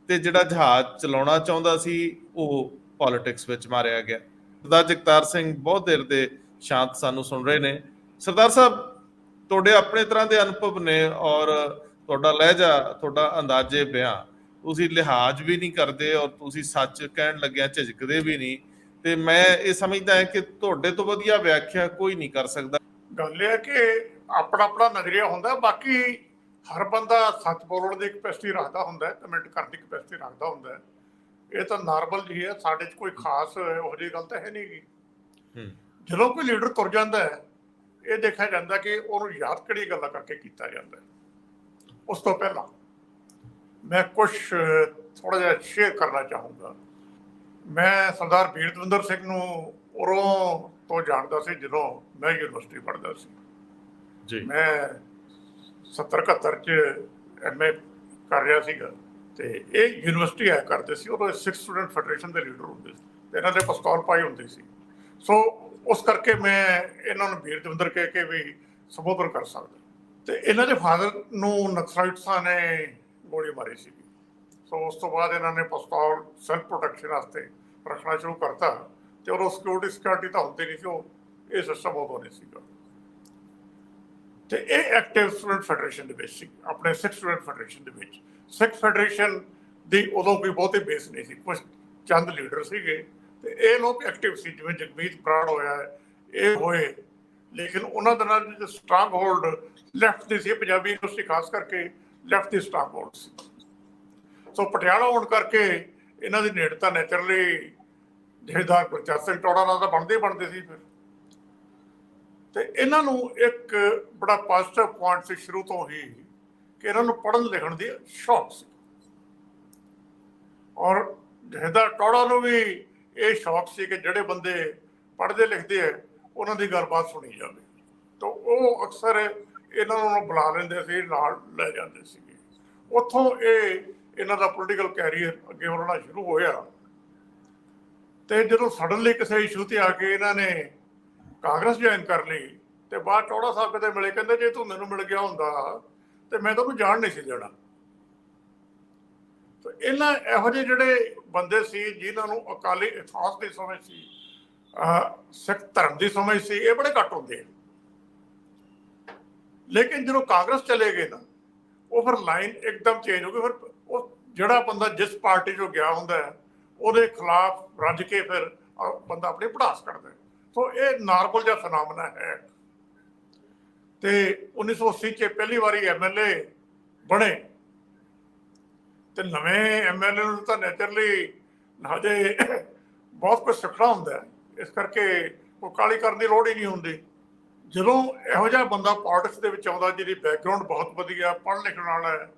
ਤੇ ਜਿਹੜਾ ਜਹਾਜ਼ ਚਲਾਉਣਾ ਚਾਹੁੰਦਾ ਸੀ ਉਹ ਪੋਲਿਟਿਕਸ ਵਿੱਚ ਮਾਰਿਆ ਗਿਆ। ਸਰਦਾਰ ਜਗਤਾਰ ਸਿੰਘ ਬਹੁਤ ਦੇਰ ਦੇ ਸ਼ਾਂਤ ਸਾਨੂੰ ਸੁਣ ਰਹੇ ਨੇ। ਸਰਦਾਰ ਸਾਹਿਬ, ਤੁਹਾਡੇ ਆਪਣੇ ਤਰ੍ਹਾਂ ਦੇ ਅਨੁਭਵ ਨੇ, ਔਰ ਤੁਹਾਡਾ ਲਹਿਜਾ, ਤੁਹਾਡਾ ਅੰਦਾਜ਼ੇ ਬਿਆਂ, ਤੁਸੀਂ ਲਿਹਾਜ਼ ਵੀ ਨਹੀਂ ਕਰਦੇ, ਔਰ ਤੁਸੀਂ ਸੱਚ ਕਹਿਣ ਲੱਗਿਆ ਝਿਜਕਦੇ ਵੀ ਨਹੀਂ। ਤੇ ਮੈਂ ਇਹ ਸਮਝਦਾ ਹਾਂ ਕਿ ਤੁਹਾਡੇ ਤੋਂ ਵਧੀਆ ਵਿਆਖਿਆ ਕੋਈ ਨਹੀਂ ਕਰ ਸਕਦਾ। ਗੱਲ ਇਹ ਹੈ ਕਿ ਆਪਣਾ ਆਪਣਾ ਨਜ਼ਰੀਆ ਹੁੰਦਾ, ਬਾਕੀ ਹਰ ਬੰਦਾ ਸੱਚ ਬੋਲਣ ਦੀ ਕਪੈਸਿਟੀ ਰੱਖਦਾ ਹੁੰਦਾ, ਕਮੈਂਟ ਕਰਨ ਦੀ ਕਪੈਸਿਟੀ ਰੱਖਦਾ ਹੁੰਦਾ। ਇਹ ਤਾਂ ਨਾਰਮਲ ਜੀ ਹੈ, ਸਾਡੇ 'ਚ ਕੋਈ ਖਾਸ ਇਹੋ ਜਿਹੀ ਗੱਲ ਤਾਂ ਹੈ ਨਹੀਂ ਗੀ। ਜਦੋਂ ਕੋਈ ਲੀਡਰ ਤੁਰ ਜਾਂਦਾ ਹੈ, ਇਹ ਦੇਖਿਆ ਜਾਂਦਾ ਕਿ ਉਹਨੂੰ ਯਾਦ ਕਿਹੜੀ ਗੱਲਾਂ ਕਰਕੇ ਕੀਤਾ ਜਾਂਦਾ। ਉਸ ਤੋਂ ਪਹਿਲਾਂ ਮੈਂ ਕੁਛ ਥੋੜਾ ਜਿਹਾ ਸ਼ੇਅਰ ਕਰਨਾ ਚਾਹੂੰਗਾ। ਮੈਂ ਸਰਦਾਰ ਵੀਰ ਦਵਿੰਦਰ ਸਿੰਘ ਨੂੰ ਉਰੋਂ ਤੋਂ ਜਾਣਦਾ ਸੀ ਜਦੋਂ ਮੈਂ ਯੂਨੀਵਰਸਿਟੀ ਪੜ੍ਹਦਾ ਸੀ ਜੀ। ਮੈਂ 70-71 'ਚ MA ਕਰ ਰਿਹਾ ਸੀਗਾ, ਤੇ ਇਹ ਯੂਨੀਵਰਸਿਟੀ ਆਇਆ ਕਰਦੇ ਸੀ। ਉਦੋਂ ਸਿੱਖ ਸਟੂਡੈਂਟ ਫੈਡਰੇਸ਼ਨ ਦੇ ਲੀਡਰ ਹੁੰਦੇ ਸੀ, ਤੇ ਇਹਨਾਂ ਦੇ ਪਿਸਤੌਲ ਪਾਈ ਹੁੰਦੀ ਸੀ। ਸੋ ਉਸ ਕਰਕੇ ਮੈਂ ਇਹਨਾਂ ਨੂੰ ਵੀਰ ਦਵਿੰਦਰ ਕਹਿ ਕੇ ਵੀ ਸੰਬੋਧਨ ਕਰ ਸਕਦਾ। ਤੇ ਇਹਨਾਂ ਦੇ ਫਾਦਰ ਨੂੰ ਨਕਸਲਾਈਟਸਾਂ ਨੇ ਗੋਲੀ ਮਾਰੀ ਸੀਗੀ ਸੋ ਉਸ ਤੋਂ ਬਾਅਦ ਇਹਨਾਂ ਨੇ ਪਿਸਤੌਲ ਸੈਲਫ ਪ੍ਰੋਟੈਕਸ਼ਨ ਵਾਸਤੇ ਰੱਖਣਾ ਸ਼ੁਰੂ ਕਰਤਾ, ਤੇ ਉਦੋਂ ਸਿਕਿਉਰਿਟੀ ਤਾਂ ਹੁੰਦੀ ਨਹੀਂ ਸੀ, ਉਹ ਇਹ ਸਿਸਟਮ ਉਦੋਂ ਨਹੀਂ ਸੀਗਾ। ਤੇ ਇਹ ਐਕਟਿਵ ਸਟੂਡੈਂਟ ਫੈਡਰੇਸ਼ਨ ਦੇ ਵਿੱਚ ਸੀ, ਆਪਣੇ ਸਿੱਖ ਸਟੂਡੈਂਟ ਫੈਡਰੇਸ਼ਨ ਦੇ ਵਿੱਚ। ਸਿੱਖ ਫੈਡਰੇਸ਼ਨ ਦੀ ਉਦੋਂ ਕੋਈ ਬਹੁਤੀ ਬੇਸ ਨਹੀਂ ਸੀ, ਕੁਝ ਚੰਦ ਲੀਡਰ ਸੀਗੇ, ਤੇ ਇਹ ਲੋਕ ਐਕਟਿਵ ਸੀ, ਜਿਵੇਂ ਜਗਮੀਤ ਬਰਾੜ ਹੋਇਆ, ਇਹ ਹੋਏ, ਲੇਕਿਨ ਉਹਨਾਂ ਦੇ ਨਾਲ ਜੋ ਸਟਰੋਂਗ ਹੋਲਡ ਲੈਫਟ ਦੀ ਸੀ, ਪੰਜਾਬੀ ਯੂਨੀਵਰਸਿਟੀ ਖਾਸ ਕਰਕੇ ਲੈਫਟ ਦੀ ਸਟਰੋਂਗ ਹੋਲਡ ਸੀ। ਸੋ ਪਟਿਆਲਾ ਹੋਣ ਕਰਕੇ ਇਹਨਾਂ ਦੀ ਨੇੜਤਾ ਨੈਚੁਰਲੀ ਜਥੇਦਾਰ ਗੁਰਚਰਨ ਸਿੰਘ ਟੌੜਾ ਨਾਲ ਤਾਂ ਬਣਦੇ ਸੀ ਫਿਰ। ਤੇ ਇਹਨਾਂ ਨੂੰ ਇੱਕ ਬੜਾ ਪੋਜ਼ਿਟਿਵ ਪੁਆਇੰਟ ਸੀ ਸ਼ੁਰੂ ਤੋਂ ਹੀ ਕਿ ਇਹਨਾਂ ਨੂੰ ਪੜ੍ਹਨ ਲਿਖਣ ਦੀ ਸ਼ੌਕ ਸੀ, ਔਰ ਜਥੇਦਾਰ ਟੌੜਾ ਨੂੰ ਵੀ ਇਹ ਸ਼ੌਕ ਸੀ ਕਿ ਜਿਹੜੇ ਬੰਦੇ ਪੜ੍ਹਦੇ ਲਿਖਦੇ ਹੈ ਉਹਨਾਂ ਦੀ ਗੱਲਬਾਤ ਸੁਣੀ ਜਾਵੇ। ਤਾਂ ਉਹ ਅਕਸਰ ਇਹਨਾਂ ਨੂੰ ਬੁਲਾ ਲੈਂਦੇ ਸੀ, ਨਾਲ ਲੈ ਜਾਂਦੇ ਸੀਗੇ। ਉੱਥੋਂ ਇਹਨਾਂ ਦਾ ਪੋਲੀਟੀਕਲ ਕੈਰੀਅਰ ਅੱਗੇ ਵਧਣਾ ਸ਼ੁਰੂ ਹੋਇਆ। ਤੇ ਜਦੋਂ ਸਡਨਲੀ ਕਿਸੇ ਇਸ਼ੂ ਤੇ ਆ ਕੇ ਇਹਨਾਂ ਨੇ ਕਾਂਗਰਸ ਜੁਆਇਨ ਕਰ ਲਈ, ਤੇ ਬਾਅਦ ਟੌੜਾ ਸਾਹਿਬ ਕਿਤੇ ਮਿਲੇ, ਕਹਿੰਦੇ ਜੇ ਤੂੰ ਮੈਨੂੰ ਮਿਲ ਗਿਆ ਹੁੰਦਾ ਤੇ ਮੈਂ ਤੁਹਾਨੂੰ ਜਾਣ ਨਹੀਂ ਸੀ ਦੇਣਾ। ਤੇ ਇਹਨਾਂ ਇਹੋ ਜਿਹੇ ਜਿਹੜੇ ਬੰਦੇ ਸੀ ਜਿਨ੍ਹਾਂ ਨੂੰ ਅਕਾਲੀ ਇਤਿਹਾਸ ਦੀ ਸਮਝ ਸੀ, ਸਿੱਖ ਧਰਮ ਦੀ ਸਮਝ ਸੀ, ਇਹ ਬੜੇ ਘੱਟ ਹੁੰਦੇ ਆ। ਲੇਕਿਨ ਜਦੋਂ ਕਾਂਗਰਸ ਚਲੇ ਗਏ ਨਾ, ਉਹ ਫਿਰ ਲਾਈਨ ਇੱਕਦਮ ਚੇਂਜ ਹੋ ਗਈ। ਫਿਰ ਉਹ ਜਿਹੜਾ ਬੰਦਾ ਜਿਸ ਪਾਰਟੀ 'ਚੋਂ ਗਿਆ ਹੁੰਦਾ ਉਹਦੇ ਖਿਲਾਫ ਰੱਜ ਕੇ ਫਿਰ ਬੰਦਾ ਆਪਣੀ ਭੜਾਸ ਕੱਢਦਾ। ਸੋ ਇਹ ਨਾਰਮਲ ਜਿਹਾ ਫੈਨਾਮਨਾ ਹੈ। ਤੇ 1980 'ਚ ਪਹਿਲੀ ਵਾਰੀ MLA ਬਣੇ, ਤੇ ਨਵੇਂ MLA ਨੂੰ ਤਾਂ ਨੈਚੁਰਲੀ ਹਜੇ ਬਹੁਤ ਕੁਝ ਸਿੱਖਣਾ ਹੁੰਦਾ, ਇਸ ਕਰਕੇ ਉਹ ਕਾਹਲੀ ਕਰਨ ਦੀ ਲੋੜ ਹੀ ਨਹੀਂ ਹੁੰਦੀ। ਜਦੋਂ ਇਹੋ ਜਿਹਾ ਬੰਦਾ ਪੋਲਿਟਿਕਸ ਦੇ ਵਿੱਚ ਆਉਂਦਾ ਜਿਹਦੀ ਬੈਕਗਰਾਊਂਡ ਬਹੁਤ ਵਧੀਆ, ਪੜ੍ਹਨ ਲਿਖਣ ਵਾਲਾ ਹੈ,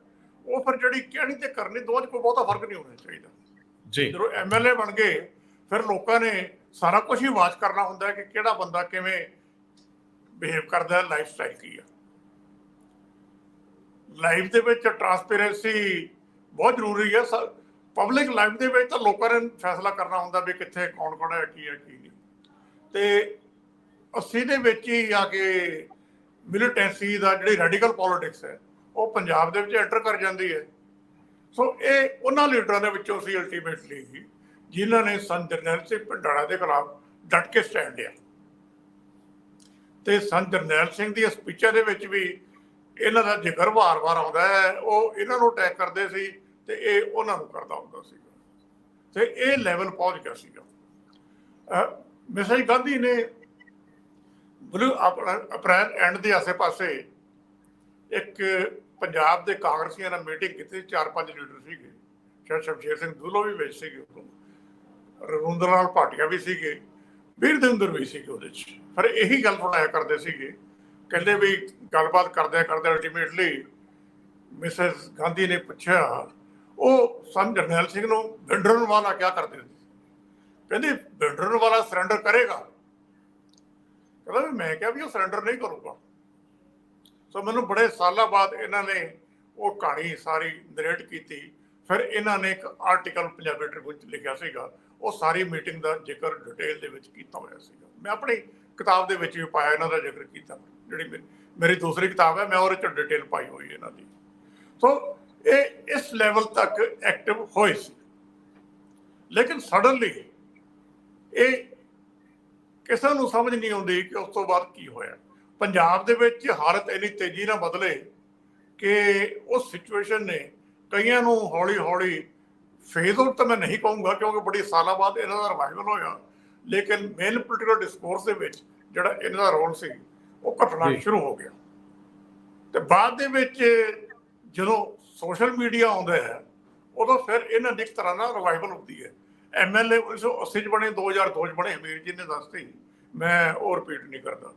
ਉਹ ਫਿਰ ਜਿਹੜੀ ਕਹਿਣੀ ਤੇ ਕਰਨੀ, ਦੋਵਾਂ 'ਚ ਕੋਈ ਬਹੁਤਾ ਫਰਕ ਨਹੀਂ ਹੋਣਾ ਚਾਹੀਦਾ ਜੀ। ਜਦੋਂ MLA ਬਣ ਗਏ ਫਿਰ ਲੋਕਾਂ ਨੇ ਸਾਰਾ ਕੁਝ ਹੀ ਵਾਚ ਕਰਨਾ ਹੁੰਦਾ ਕਿ ਕਿਹੜਾ ਬੰਦਾ ਕਿਵੇਂ ਬਿਹੇਵ ਕਰਦਾ, ਲਾਈਫ ਸਟਾਈਲ ਕੀ ਆ। ਲਾਈਫ ਦੇ ਵਿੱਚ ਟਰਾਂਸਪੇਰੈਂਸੀ ਬਹੁਤ ਜ਼ਰੂਰੀ ਹੈ। ਪਬਲਿਕ ਲਾਈਫ ਦੇ ਵਿੱਚ ਤਾਂ ਲੋਕਾਂ ਨੇ ਫੈਸਲਾ ਕਰਨਾ ਹੁੰਦਾ ਵੀ ਕਿੱਥੇ ਕੌਣ ਖੜਾ ਹੈ, ਕੀ ਹੈ ਕੀ ਨਹੀਂ। ਤੇ 80 ਦੇ ਵਿੱਚ ਹੀ ਆ ਕੇ ਮਿਲੀਟੈਂਸੀ ਦਾ ਜਿਹੜੀ ਰੈਡੀਕਲ ਪੋਲਿਟਿਕਸ ਹੈ ਉਹ ਪੰਜਾਬ ਦੇ ਵਿੱਚ ਐਂਟਰ ਕਰ ਜਾਂਦੀ ਹੈ। ਸੋ ਇਹ ਉਹਨਾਂ ਲੀਡਰਾਂ ਦੇ ਵਿੱਚੋਂ ਸੀ ਅਲਟੀਮੇਟਲੀ ਜਿਨ੍ਹਾਂ ਨੇ ਸੰਤ ਜਰਨੈਲ ਸਿੰਘ ਭਿੰਡਰਾੜਾ ਦੇ ਖਿਲਾਫ ਡਟ ਕੇ ਸਟੈਂਡ ਲਿਆ। ਤੇ ਸੰਤ ਜਰਨੈਲ ਸਿੰਘ ਦੀਆਂ ਸਪੀਚਾਂ ਦੇ ਵਿੱਚ ਵੀ ਇਹਨਾਂ ਦਾ ਜ਼ਿਕਰ ਵਾਰ-ਵਾਰ ਆਉਂਦਾ ਹੈ। ਉਹ ਇਹਨਾਂ ਨੂੰ ਅਟੈਕ ਕਰਦੇ ਸੀ ਤੇ ਇਹ ਉਹਨਾਂ ਨੂੰ ਕਰਦਾ ਹੁੰਦਾ ਸੀਗਾ, ਤੇ ਇਹ ਲੈਵਲ ਪਹੁੰਚ ਗਿਆ ਸੀਗਾ। ਮਿਸੇਜ ਗਾਂਧੀ ਨੇ ਆਪਣਾ ਅਪ੍ਰੈਲ ਐਂਡ ਦੇ ਆਸੇ-ਪਾਸੇ ਇੱਕ ਪੰਜਾਬ ਦੇ ਕਾਂਗਰਸੀਆਂ ਨਾਲ ਮੀਟਿੰਗ ਕੀਤੀ। 4-5 ਲੀਡਰ ਸੀਗੇ, ਸ਼ਾਇਦ ਸ਼ਮਸ਼ੇਰ ਸਿੰਘ ਦੂਲੋ ਵੀ ਵਿੱਚ ਸੀਗੇ, ਰਵਿੰਦਰ ਲਾਲ ਭਾਟੀਆ ਵੀ ਸੀਗੇ, ਵੀਰ ਦਵਿੰਦਰ ਵੀ ਸੀਗੇ ਉਹਦੇ 'ਚ। ਪਰ ਇਹੀ ਗੱਲ ਬਣਾਇਆ ਕਰਦੇ ਸੀਗੇ, ਕਹਿੰਦੇ ਵੀ ਗੱਲਬਾਤ ਕਰਦੇ ਅਲਟੀਮੇਟਲੀ ਮਿਸੇਸ ਗਾਂਧੀ ਨੇ ਪੁੱਛਿਆ ਉਹ ਸੰਤ ਜਰਨੈਲ ਸਿੰਘ ਨੂੰ ਭਿੰਡਰਾਂਵਾਲਾ ਕਿਆ ਕਰਦੇ ਸੀ। ਕਹਿੰਦੀ ਭਿੰਡਰਾਂਵਾਲਾ ਸਰੈਂਡਰ ਕਰੇਗਾ। ਕਹਿੰਦਾ ਵੀ ਮੈਂ ਕਿਹਾ ਵੀ ਉਹ ਸਰੈਂਡਰ ਨਹੀਂ ਕਰੂਗਾ। ਸੋ ਮੈਨੂੰ ਬੜੇ ਸਾਲਾਂ ਬਾਅਦ ਇਹਨਾਂ ਨੇ ਉਹ ਕਹਾਣੀ ਸਾਰੀ ਨਰੇਟ ਕੀਤੀ। ਫਿਰ ਇਹਨਾਂ ਨੇ ਇੱਕ ਆਰਟੀਕਲ ਪੰਜਾਬੀ ਟ੍ਰਿਬਿਊਨ 'ਚ ਲਿਖਿਆ ਸੀਗਾ, ਉਹ ਸਾਰੀ ਮੀਟਿੰਗ ਦਾ ਜ਼ਿਕਰ ਡਿਟੇਲ ਦੇ ਵਿੱਚ ਕੀਤਾ ਹੋਇਆ ਸੀਗਾ। ਮੈਂ ਆਪਣੀ ਕਿਤਾਬ ਦੇ ਵਿੱਚ ਵੀ ਪਾਇਆ ਇਹਨਾਂ ਦਾ ਜ਼ਿਕਰ ਕੀਤਾ, ਜਿਹੜੀ ਮੇਰੀ ਦੂਸਰੀ ਕਿਤਾਬ ਹੈ, ਮੈਂ ਉਹਦੇ 'ਚ ਡਿਟੇਲ ਪਾਈ ਹੋਈ ਇਹਨਾਂ ਦੀ। ਸੋ ਇਹ ਇਸ ਲੈਵਲ ਤੱਕ ਐਕਟਿਵ ਹੋਏ ਸੀ। ਲੇਕਿਨ ਸਡਨਲੀ ਇਹ ਕਿਸੇ ਨੂੰ ਸਮਝ ਨਹੀਂ ਆਉਂਦੀ ਕਿ ਉਸ ਤੋਂ ਬਾਅਦ ਕੀ ਹੋਇਆ। ਪੰਜਾਬ ਦੇ ਵਿੱਚ ਹਾਲਤ ਇੰਨੀ ਤੇਜ਼ੀ ਨਾਲ ਬਦਲੇ ਕਿ ਉਸ ਸਿਚੁਏਸ਼ਨ ਨੇ ਕਈਆਂ ਨੂੰ ਹੌਲੀ ਹੌਲੀ ਫੇਜ਼ ਆਊਟ ਤਾਂ ਮੈਂ ਨਹੀਂ ਕਹੂੰਗਾ ਕਿਉਂਕਿ ਬੜੀ ਸਾਲਾਂ ਬਾਅਦ ਇਹਨਾਂ ਦਾ ਰਿਵਾਈਵਲ ਹੋਇਆ, ਲੇਕਿਨ ਮੇਨ ਪੋਲੀਟੀਕਲ ਡਿਸਕੋਰਸ ਦੇ ਵਿੱਚ ਜਿਹੜਾ ਇਹਨਾਂ ਦਾ ਰੋਲ ਸੀ ਉਹ ਘਟਣਾ ਸ਼ੁਰੂ ਹੋ ਗਿਆ। ਤੇ ਬਾਅਦ ਦੇ ਵਿੱਚ ਜਦੋਂ ਸੋਸ਼ਲ ਮੀਡੀਆ ਆਉਂਦਾ ਹੈ ਉਦੋਂ ਫਿਰ ਇਹਨਾਂ ਦੀ ਇੱਕ ਤਰ੍ਹਾਂ ਨਾਲ ਰਿਵਾਈਵਲ ਹੁੰਦੀ ਹੈ। MLA 1980 'ਚ ਬਣੇ, 2002 'ਚ ਬਣੇ, ਹਮੀਰ ਜੀ ਨੇ ਦੱਸਤੀ, ਮੈਂ ਉਹ ਰਿਪੀਟ ਨਹੀਂ ਕਰਦਾ।